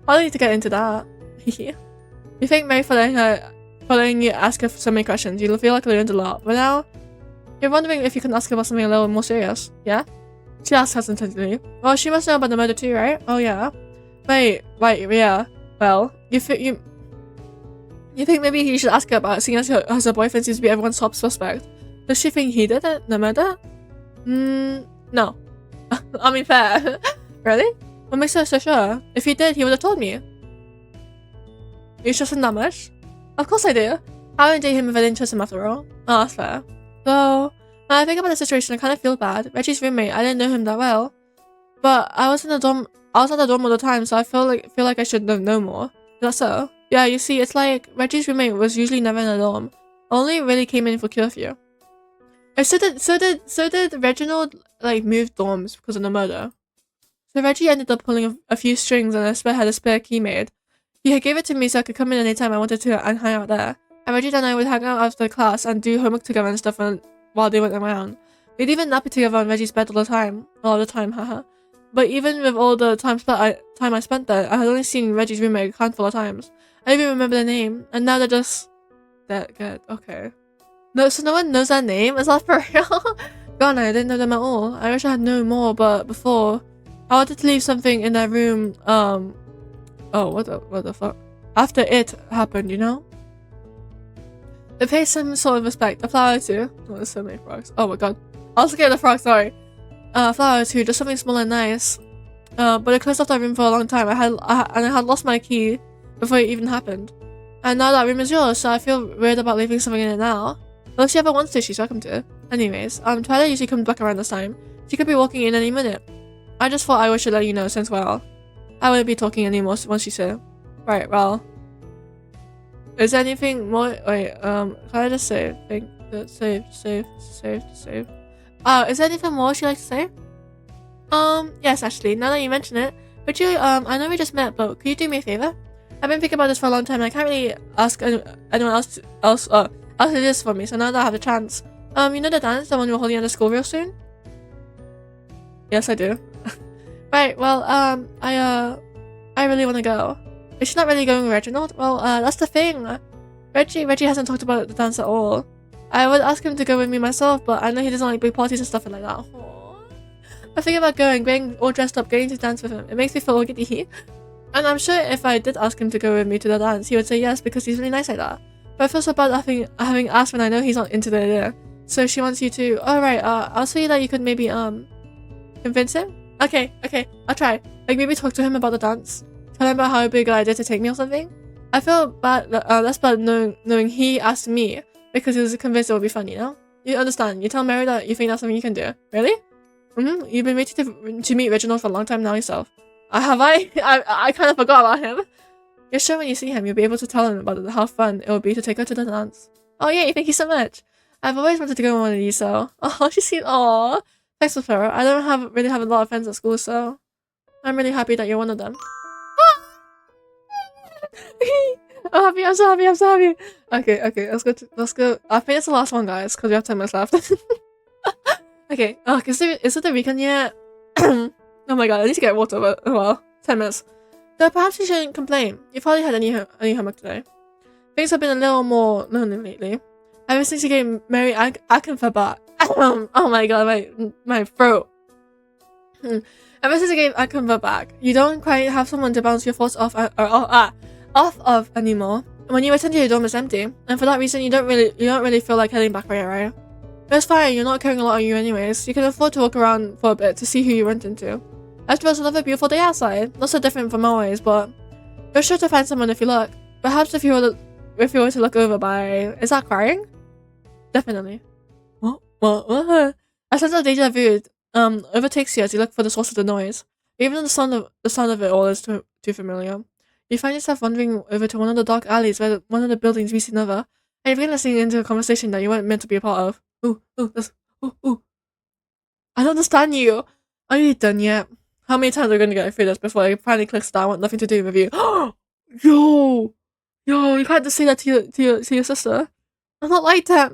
I don't need to get into that. You think Mary following you ask her so many questions, you'll feel like I learned a lot. But now you're wondering if you can ask her about something a little more serious. Yeah? She asked hesitantly. Well, she must know about the murder too, right? Oh yeah. Wait, yeah. Well, you think maybe you should ask her about it, seeing as her boyfriend seems to be everyone's top suspect. Does she think he did it? The murder? No. I mean, fair. Really? What makes her so sure? If he did, he would have told me. You trust him that much? Of course I do. I wouldn't date him if I didn't trust him after all. Oh, that's fair. So, when I think about the situation, I kind of feel bad. Reggie's roommate, I didn't know him that well. But I was at the dorm all the time, so I feel like I should know more. Is that so? Yeah, you see, it's like Reggie's roommate was usually never in a dorm. Only really came in for curfew. And so did Reginald like move dorms because of the murder. So Reggie ended up pulling a few strings and had a spare key made. He gave it to me so I could come in anytime I wanted to and hang out there. And Reggie and I would hang out after class and do homework together and stuff while they went around. We'd even nap it together on Reggie's bed all the time, haha. But even with all the time I spent there, I had only seen Reggie's roommate a handful of times. I don't even remember their name, and now they're just... That good, okay. No, so no one knows their name? Is that for real? God, I didn't know them at all. I wish I had known more, but before... I wanted to leave something in their room, oh, what the fuck? After it happened, you know? They pay some sort of respect. A flower too. Oh, there's so many frogs. Oh my god. I was scared of the frog, sorry. Flower too, just something small and nice. But I closed off that room for a long time. I had lost my key before it even happened. And now that room is yours, so I feel weird about leaving something in it now. But if she ever wants to, she's welcome to. Anyways, TWYLA usually comes back around this time. She could be walking in any minute. I just thought I should let you know since, well, I wouldn't be talking anymore once she's here. Right, well. Is there anything more? Wait, can I just save? Save. Is there anything more she'd like to say? Yes, actually, now that you mention it, could you, I know we just met, but could you do me a favor? I've been thinking about this for a long time, and I can't really ask anyone else to do this for me, so now that I have the chance. You know the dance, the one we're holding at the school real soon? Yes, I do. Right, well, I really want to go. Is she not really going with Reginald? Well, that's the thing. Reggie hasn't talked about the dance at all. I would ask him to go with me myself, but I know he doesn't like big parties and stuff like that. Aww. I think about getting all dressed up, getting to dance with him. It makes me feel all giddy. And I'm sure if I did ask him to go with me to the dance, he would say yes because he's really nice like that. But I feel so bad having asked when I know he's not into the idea. So she wants you to... Alright, I'll say that you could maybe, convince him? Okay, I'll try. Like, maybe talk to him about the dance. Tell him about how big an idea to take me or something. I feel bad, less bad knowing he asked me because he was convinced it would be fun, you know? You understand. You tell Mary that you think that's something you can do. Really? You've been waiting to meet Reginald for a long time now yourself. I kind of forgot about him. You're sure when you see him, you'll be able to tell him about how fun it would be to take her to the dance. Oh yeah, thank you so much. I've always wanted to go on one of these, so... Oh, she's seen... Aww. Thanks for her. I don't really have a lot of friends at school, so... I'm really happy that you're one of them. I'm so happy. Okay, let's go. I think it's the last one, guys, because we have 10 minutes left. Okay, is it the weekend yet? Oh my god, I need to get water, but well, 10 minutes. Though perhaps you shouldn't complain. You've hardly had any homework today. Things have been a little more lonely lately. Ever since you gave Mary Akinfa back. Oh my god, my throat. Ever since you gave Akinfa back, you don't quite have someone to bounce your thoughts off of anymore. When you return to your dorm, it's empty, and for that reason, you don't really feel like heading back right? But it's fine. You're not carrying a lot on you anyways. You can afford to walk around for a bit to see who you run into. After all, it's another beautiful day outside. Not so different from always, but you're sure to find someone if you look. Perhaps if you were to look over by... Is that crying? Definitely. What? A sense of deja vu overtakes you as you look for the source of the noise. Even though the sound of it all is too familiar. You find yourself wandering over to one of the dark alleys where one of the buildings meets another, and you begin listening into a conversation that you weren't meant to be a part of. Ooh. I don't understand you. Are you done yet? How many times are we going to get through this before it finally clicks that I want nothing to do with you? Yo, you can't just say that to your sister. I'm not like that.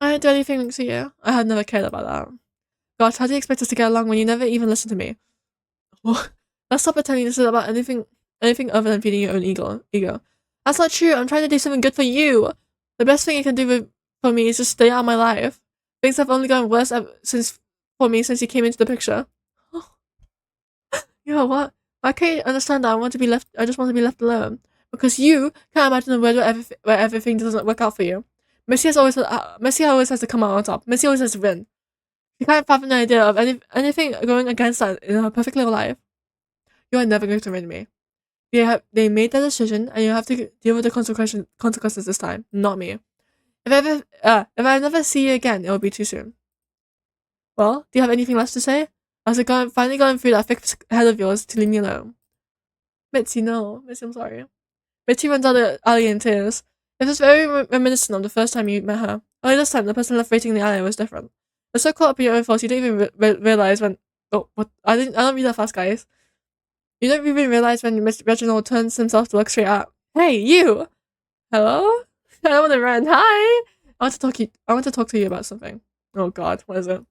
I didn't do anything to you. I had never cared about that. Gosh, how do you expect us to get along when you never even listen to me? Let's stop pretending this is about anything other than feeding your own ego. That's not true. I'm trying to do something good for you. The best thing you can do for me is just stay out of my life. Things have only gotten worse since you came into the picture. Yo, what? Why can't you understand that I just want to be left alone? Because you can't imagine a world where everything doesn't work out for you. Missy always has to come out on top. Missy always has to win. You can't fathom the idea of anything going against that in a perfect little life. You are never going to win me. They made that decision, and you have to deal with the consequences this time, not me. If I never see you again, it will be too soon. Well, do you have anything less to say? Has it finally gone through that thick head of yours to leave me alone? Mitzi, no. Mitzi, I'm sorry. Mitzi runs out the alley in tears. It was very reminiscent of the first time you met her. Only this time, the person left waiting in the alley was different. You're so caught up in your own thoughts, you don't even realize when... Oh, what? I don't read that fast, guys. You don't even realize when Mr. Reginald turns himself to look straight at... Hey, you! Hello? I don't want to run. Hi! I want to talk to you about something. Oh god, what is it?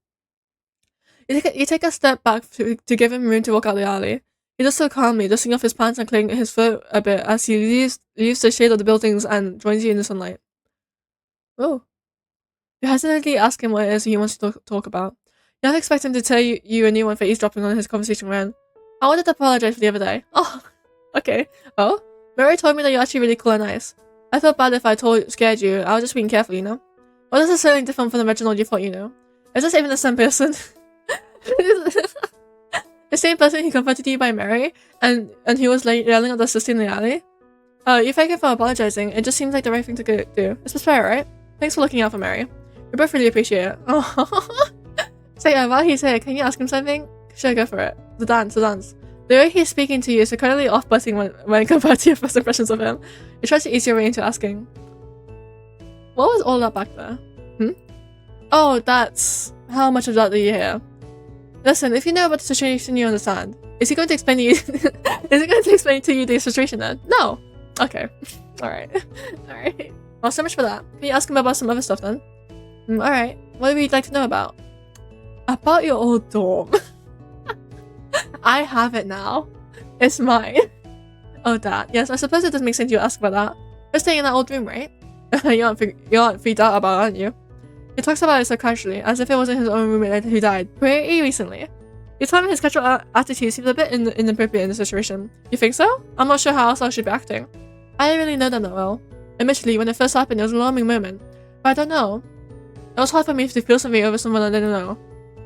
You take a step back to give him room to walk out the alley. He does so calmly, dusting off his pants and clearing his foot a bit as he leaves the shade of the buildings and joins you in the sunlight. Oh. You hesitantly ask him what it is he wants to talk about. You don't expect him to tell you a new one for eavesdropping on his conversation when... I wanted to apologize for the other day. Oh, okay. Oh? Mary told me that you're actually really cool and nice. I felt bad if I scared you. I was just being careful, you know? What is this so different from the Reginald you thought you know? Is this even the same person? The same person who confronted you by Mary and he was like yelling at the sister in the alley? You thank him for apologizing. It just seems like the right thing to do. It's fair, right? Thanks for looking out for Mary. We both really appreciate it. Oh. So while he's here, can you ask him something? Sure, go for it. The dance. The way he's speaking to you is incredibly off-putting when compared to your first impressions of him. You try to ease your way into asking. What was all that back there? Oh, that's... How much of that do you hear? Listen, if you know about the situation, you understand. Is he going to explain to you... Is he going to explain to you the situation then? No. Okay. Alright. Well, so much for that. Can you ask him about some other stuff then? Alright. What would you like to know about? About your old dorm. I have it now. It's mine. Oh, that. Yes, I suppose it does make sense you ask about that. You're staying in that old room, right? you aren't freaked out about it, aren't you? He talks about it so casually, as if it wasn't his own roommate who died pretty recently. You tell me his casual attitude seems a bit inappropriate in the situation. You think so? I'm not sure how else I should be acting. I didn't really know them that well. Admittedly, when it first happened, it was an alarming moment. But I don't know. It was hard for me to feel something over someone I didn't know.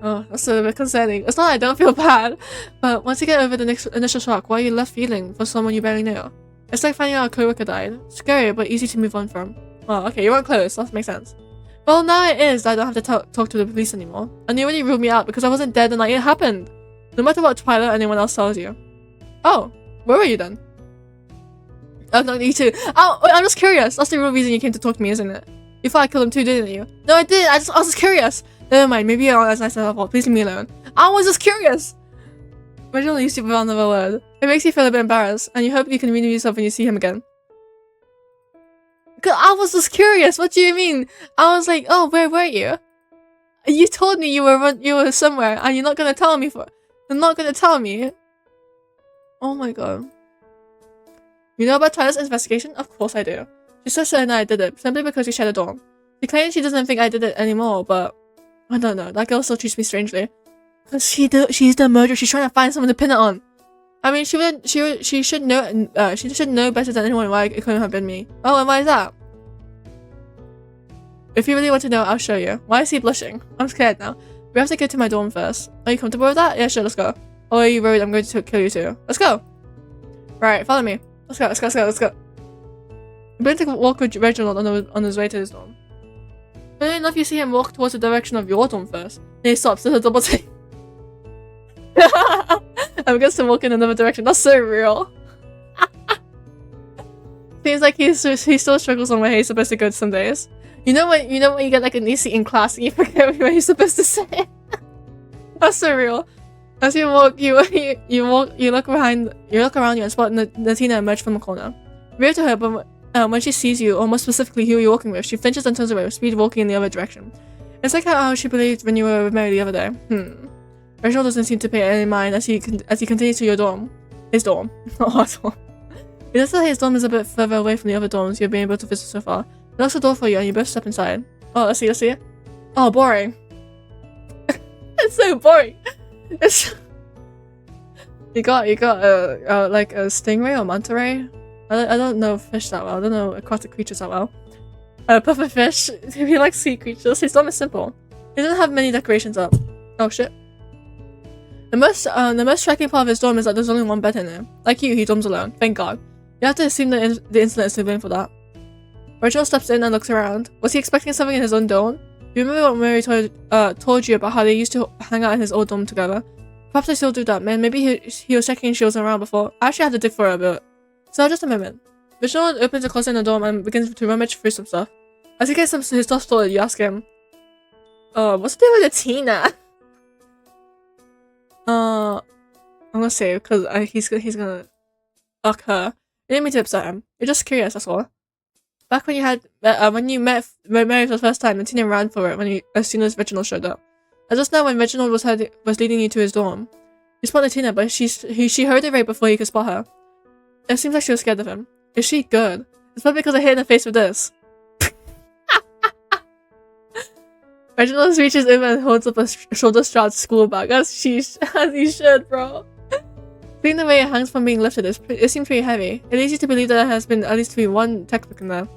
Oh, that's a bit concerning. It's not that I don't feel bad, but once you get over the initial shock, what are you left feeling for someone you barely knew? It's like finding out a coworker died. Scary, but easy to move on from. Oh, okay, you weren't close. That makes sense. Well, now it is that I don't have to talk to the police anymore. And you already ruled me out because I wasn't dead the night it happened. No matter what TWYLA or anyone else tells you. Oh, where were you then? Oh, no, you too. Oh, I'm just curious. That's the real reason you came to talk to me, isn't it? You thought I killed him too, didn't you? No, I didn't. I was just curious. Never mind, maybe you're not as nice as I thought. Please leave me alone. I was just curious! Reginald used to be another word. It makes you feel a bit embarrassed, and you hope you can renew yourself when you see him again. I was just curious, what do you mean? I was like, oh, where were you? You told me you were somewhere, and you're not gonna tell me You're not gonna tell me? Oh my god. You know about TWYLA's investigation? Of course I do. She's so certain I did it, simply because she shared a dorm. She claims she doesn't think I did it anymore, but I don't know. That girl still treats me strangely. Cause she's the murderer. She's trying to find someone to pin it on. I mean, she should know. She should know better than anyone why it couldn't have been me. Oh, and why is that? If you really want to know, I'll show you. Why is he blushing? I'm scared now. We have to get to my dorm first. Are you comfortable with that? Yeah, sure. Let's go. Or are you worried I'm going to kill you too? Let's go. Right, follow me. Let's go. Let's go. Let's go. Let's go. I'm going to walk with Reginald on his way to his dorm. Funny enough, you see him walk towards the direction of your dorm first. Then he stops. There's a double take. I'm going to walk in another direction. That's so real. Seems like he still struggles on where he's supposed to go some days. You know when you get like an EC in class and you forget where you're supposed to say. That's so real. As you walk, you look around you and spot Natina emerge from the corner. Rear to her, but when she sees you, or more specifically who you're walking with, she flinches and turns away, with speed walking in the other direction. It's like how she believed when you were with Mary the other day. Reginald doesn't seem to pay any mind as he continues to your dorm. His dorm. Not our dorm. He does say his dorm is a bit further away from the other dorms you've been able to visit so far. He locks the door for you and you both step inside. Oh, let's see. Oh, boring. It's so boring. It's... You got like a stingray or manta ray? I don't know fish that well. I don't know aquatic creatures that well. Puffer fish. If you like sea creatures, his dorm is simple. He doesn't have many decorations up. Oh shit. The most striking part of his dorm is that there's only one bed in there. Like you, he dorms alone. Thank God. You have to assume that the incident is to blame for that. Reginald steps in and looks around. Was he expecting something in his own dorm? You remember what Mary told you about how they used to hang out in his old dorm together? Perhaps they still do that, man. Maybe he was checking she wasn't around before. I actually had to dig for her a bit. So just a moment. Reginald opens a closet in the dorm and begins to rummage through some stuff. As he gets his stuff stored, you ask him, what's the deal with the Tina? I'm gonna say because he's gonna fuck her. You didn't mean to upset him. You're just curious, that's all. Back when you met Mary for the first time, and Tina ran for it as soon as Reginald showed up. And just now, when Reginald was leading you to his dorm, you spotted Tina, but she heard it right before he could spot her. It seems like she was scared of him. Is she good? It's probably because I hit her in the face with this. Reginald reaches over and holds up a shoulder-strapped school bag, as he should, bro. Seeing the way it hangs from being lifted, it seems pretty heavy. It leads you to believe that there has been at least one textbook in there.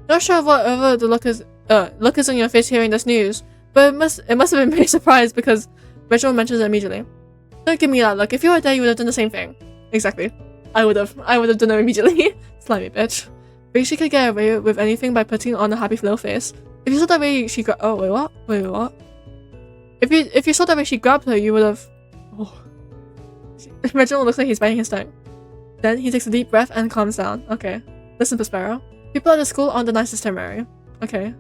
Not sure of whatever the look is on your face hearing this news, but it must have been pretty surprised because Reginald mentions it immediately. Don't give me that look. If you were there, you would have done the same thing. Exactly. I would have done it immediately. Slimy bitch. Think she could get away with anything by putting on a happy little face. If you saw that way she oh wait what? If you saw that way she grabbed her, you would have. Oh. Reginald looks like he's biting his tongue. Then he takes a deep breath and calms down. Okay. Listen, Prospero. People at the school aren't the nicest to Mary. Okay.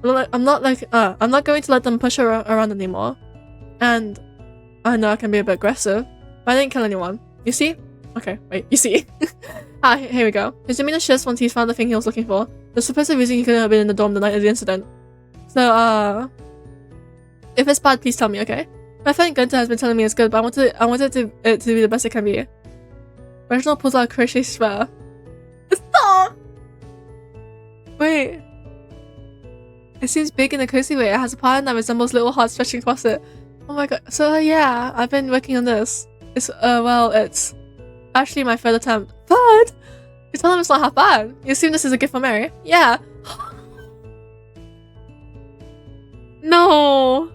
I'm not going to let them push her around anymore. And I know I can be a bit aggressive, but I didn't kill anyone. You see? Okay, wait, you see. Here we go. His demeanor shifts once he's found the thing he was looking for. The supposed reason he couldn't have been in the dorm the night of the incident. So, if it's bad, please tell me, okay? My friend Gunter has been telling me it's good, but I wanted it to be the best it can be. Reginald pulls out a crochet sweater. Stop! Wait. It seems big in a cozy way. It has a pattern that resembles little hearts stretching across it. Oh my god. So yeah, I've been working on this. It's actually my third attempt. Third? You tell him it's not half bad. You assume this is a gift for Mary? Yeah. No.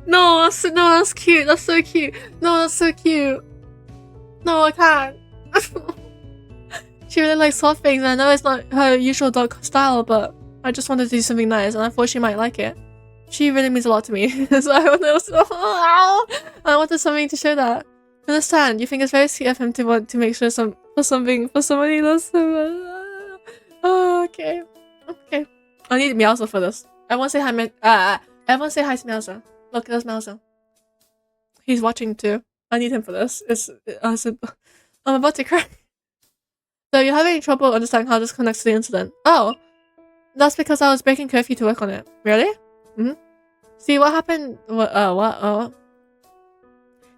No, that's cute. That's so cute. No, that's so cute. No, I can't. She really likes soft things. I know it's not her usual dog style, but I just wanted to do something nice, and I thought she might like it. She really means a lot to me, so I wanted something to show that. Understand? You think it's very sweet of him to want to make sure for somebody he loves so much. Oh, okay. Okay. I need Meowser for this. Everyone say hi, everyone say hi to Meowser. Look, there's Meowser. He's watching too. I need him for this. I'm about to cry. So you're having trouble understanding how this connects to the incident. Oh, that's because I was breaking curfew to work on it. Really? See, what happened?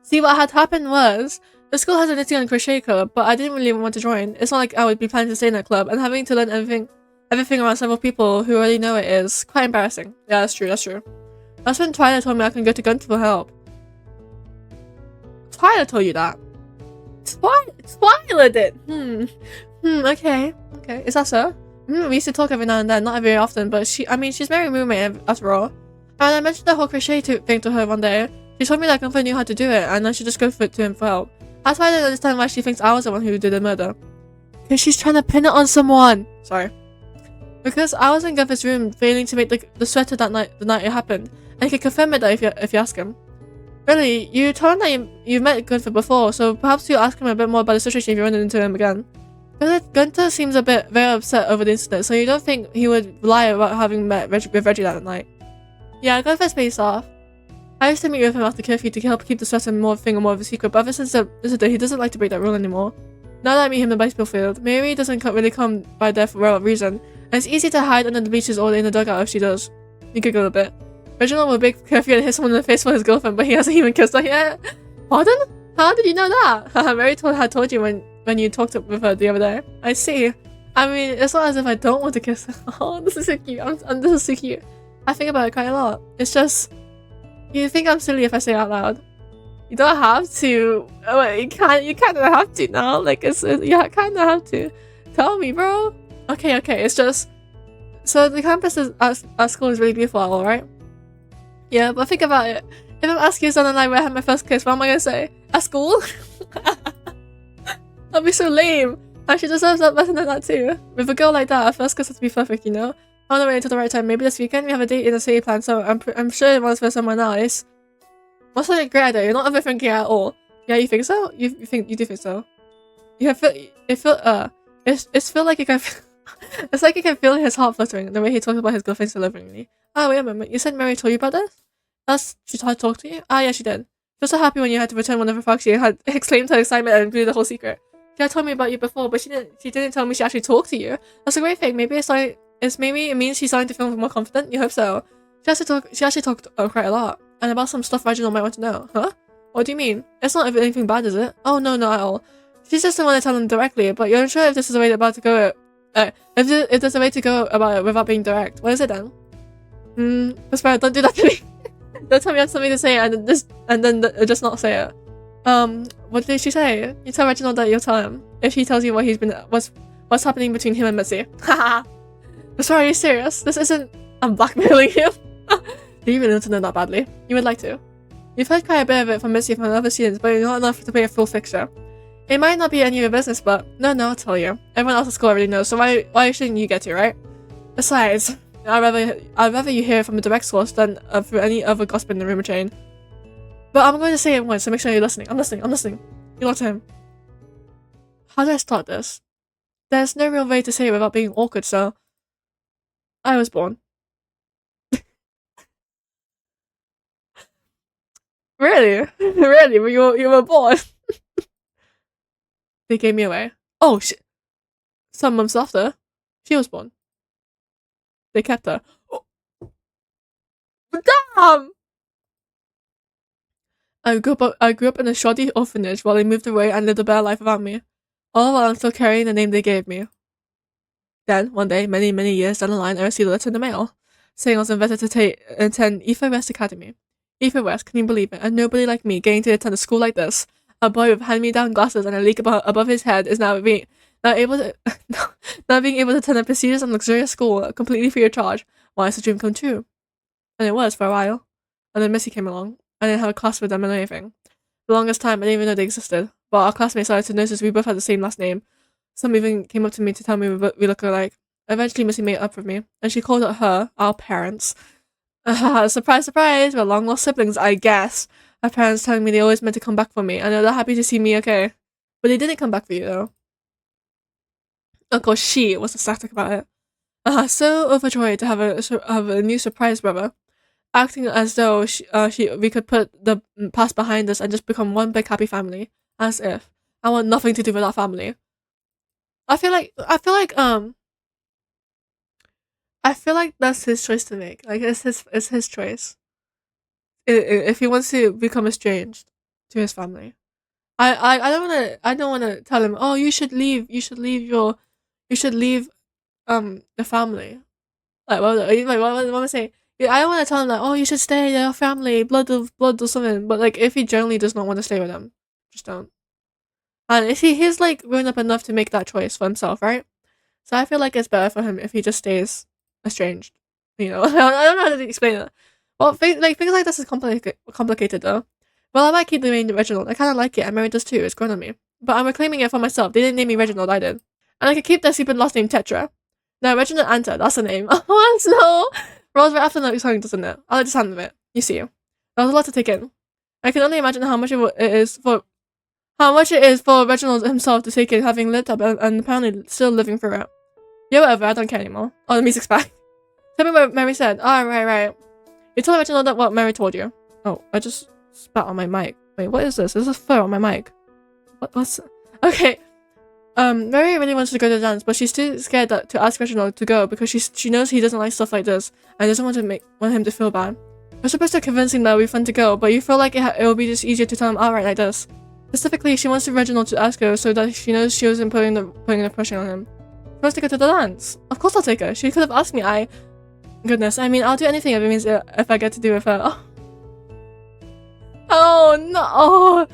See, what had happened was the school has a knitting and crochet club, but I didn't really want to join. It's not like I would be planning to stay in that club and having to learn everything everything around several people who already know it is quite embarrassing. Yeah, that's true, that's true. That's when TWYLA told me I can go to Gun for help. TWYLA told you that? TWYLA did? Okay. Okay, is that so? We used to talk every now and then, not very often, but she's my roommate after all. And I mentioned the whole crochet thing to her one day. She told me that Gunther knew how to do it, and I should just go to him for help. That's why I don't understand why she thinks I was the one who did the murder. Because she's trying to pin it on someone. Sorry. Because I was in Gunther's room failing to make the sweater the night it happened, and he can confirm it that if you ask him. Really, you told him that you've met Gunther before, so perhaps you'll ask him a bit more about the situation if you run into him again. Gunther seems very upset over the incident, so you don't think he would lie about having met with Reggie that night. Yeah, Gunther's paced off. I used to meet with him after curfew to help keep the sweater more of a secret, but ever since the incident, he doesn't like to break that rule anymore. Now that I meet him in the baseball field, Mary doesn't really come by there for a reason, and it's easy to hide under the bleachers or in the dugout if she does. You giggle a bit. Reginald will break curfew and hit someone in the face for his girlfriend, but he hasn't even kissed her yet. Pardon? How did you know that? Mary had told you when you talked with her the other day. I see. I mean, it's not as if I don't want to kiss her. Oh, this is so cute. This is so cute. I think about it quite a lot. It's just, you think I'm silly if I say it out loud. You don't have to. Oh, you kind of have to now. Like, you kind of have to. Tell me, bro. Okay. It's just, so the campus at school is really beautiful, alright? Yeah, but think about it. If I'm asking you something like where I had my first kiss, what am I gonna say? At school? That'd be so lame. And she deserves that better than that too. With a girl like that, our first kiss has to be perfect, you know? On the way until the right time. Maybe this weekend we have a date in the city plan, so I'm sure it was for someone nice. What's a great idea? You're not overthinking at all. Yeah, you think so? You do think so? It's feel like you can. It's like you can feel his heart fluttering the way he talks about his girlfriend so lovingly. Oh wait a moment, you said Mary told you about this? She tried to talk to you? Ah yeah, she did. She was so happy when you had to return one of her frocks. She had exclaimed her excitement and blew the whole secret. She had told me about you before, but she didn't tell me she actually talked to you. That's a great thing. Maybe it means she's starting to feel more confident. You hope so. She actually talked quite a lot, and about some stuff Reginald might want to know. Huh? What do you mean? It's not anything bad, is it? Oh no, not at all. She's just the one to tell him directly, but you're unsure if this is a way about to go. If there's a way to go about it without being direct. What is it then? Prospera, don't do that to me. Don't tell me I have something to say and then just not say it. What did she say? You tell Reginald that you'll tell him if he tells you what's happening between him and Mitzi. Haha. Prospera, are you serious? This isn't. I'm blackmailing him. Do you really want to know that badly? You would like to. You've heard quite a bit of it from Mitzi from other students, but not enough to paint a full picture. It might not be any of your business, but no, I'll tell you. Everyone else at school already knows, so why shouldn't you get to, right? Besides, I'd rather you hear it from a direct source than through any other gossip in the rumor chain. But I'm going to say it once, so make sure you're listening. I'm listening. You know to him. How do I start this? There's no real way to say it without being awkward, so I was born. Really? Really? You were born? They gave me away. Oh shit. Some months after, she was born. They kept her. Oh. Damn! I grew up in a shoddy orphanage while they moved away and lived a better life without me. All while I'm still carrying the name they gave me. Then, one day, many years down the line, I received a letter in the mail, saying I was invited to attend Aether West Academy. Aether West, can you believe it? And nobody like me getting to attend a school like this. A boy with hand-me-down glasses and a leak above his head is now being able to attend a prestigious and luxurious school completely free of charge. Why, it's a dream come true. And it was for a while. And then Missy came along. I didn't have a class with them or anything. The longest time, I didn't even know they existed. But our classmates started to notice we both had the same last name. Some even came up to me to tell me we look alike. Eventually, Missy made up with me, and she called out our parents. Surprise, surprise, we're long-lost siblings, I guess. Our parents telling me they always meant to come back for me. I know they're happy to see me okay. But they didn't come back for you, though. Of course, she was ecstatic about it. So overjoyed to have a new surprise brother. Acting as though we could put the past behind us and just become one big happy family. As if. I want nothing to do with that family. I feel like that's his choice to make. Like, it's his choice. If he wants to become estranged to his family. I don't wanna tell him, oh, you should leave the family. Like what am I saying? Yeah, I don't want to tell him like, oh, you should stay, they're family, blood or something. But like, if he generally does not want to stay with them, just don't. And if he's like grown up enough to make that choice for himself, right? So I feel like it's better for him if he just stays estranged. You know, I don't know how to explain it. Well, things like this is complicated though. Well, I might keep the name Reginald. I kind of like it, and Mary does too. It's grown on me. But I'm reclaiming it for myself. They didn't name me Reginald, I did. And I could keep their stupid last name Tetra. No, Reginald Anta, that's the name. Oh, no! Rolls right after the song, doesn't it? I'll just handle it. You see. That was a lot to take in. I can only imagine how much it is for Reginald himself to take in, having lived up and apparently still living through it. Yeah, whatever, I don't care anymore. Oh, the music's back. Tell me what Mary said. Oh, right. You told Reginald that what Mary told you. Oh, I just spat on my mic. Wait, what is this? Is this fur on my mic? What's... Okay. Mary really wants to go to the dance, but she's too scared to ask Reginald to go because she knows he doesn't like stuff like this and doesn't want him to feel bad. You're supposed to convince him that it will be fun to go, but you feel like it will be just easier to tell him alright like this. Specifically, she wants Reginald to ask her so that she knows she wasn't putting the pressure on him. She wants to go to the dance. Of course I'll take her. She could have asked me. Goodness, I mean, I'll do anything if it means if I get to do it with her. Oh no!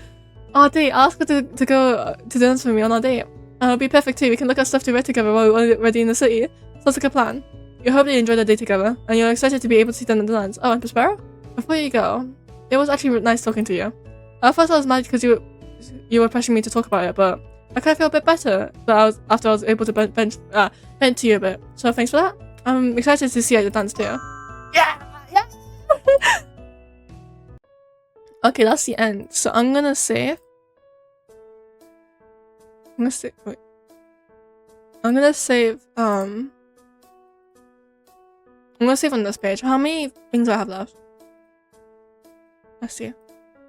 Oh, date. Ask her to go to dance with me on our date. It'll be perfect too. We can look at stuff to read together while we're already in the city. Sounds like a plan. You hope they enjoy the day together, and you're excited to be able to see them in the dance. Oh, and Prospero? Before you go, it was actually nice talking to you. At first I was mad because you were pressuring me to talk about it, but I kind of feel a bit better after I was able to vent to you a bit. So thanks for that. I'm excited to see you at the dance too. Yeah! Okay, that's the end. So I'm gonna save. I'm gonna save on this page. How many things do I have left? Let's see.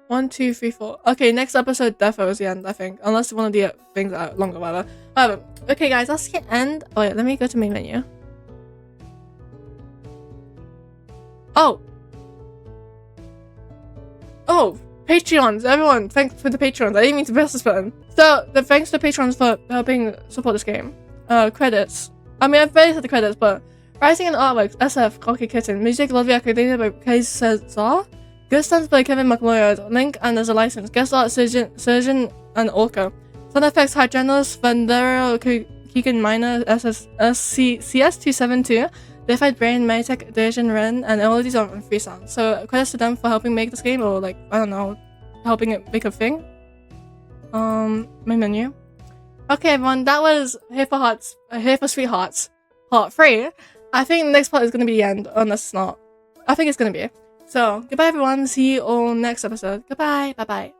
1, 2, 3, 4. Okay, next episode defo is the end, I think. Unless one of the things are longer, whatever. Okay guys, that's the end. Oh yeah, let me go to main menu. Oh, Patreons, everyone, thanks for the Patreons. I didn't mean to press this button. So, thanks to the Patreons for helping support this game. Credits. I mean, I've barely said the credits, but writing and artwork, SF, Cocky Kitten, music, Love the Academia by Kay Cesar, guest stars by Kevin McLeod, link and there's a license, guest art Surgeon and Orca, sound effects Hydranus, Vandero, Keegan Minor, CS272, Deified Brain, Maytech, Dejan Ren, and all of these are on free sound. So credits to them for helping make this game, or like, I don't know, helping it make a thing. Main menu. Okay everyone, that was Here for Sweethearts, part 3. I think the next part is gonna be the end, unless it's not. I think it's gonna be. So, goodbye everyone, see you all next episode. Goodbye, bye bye.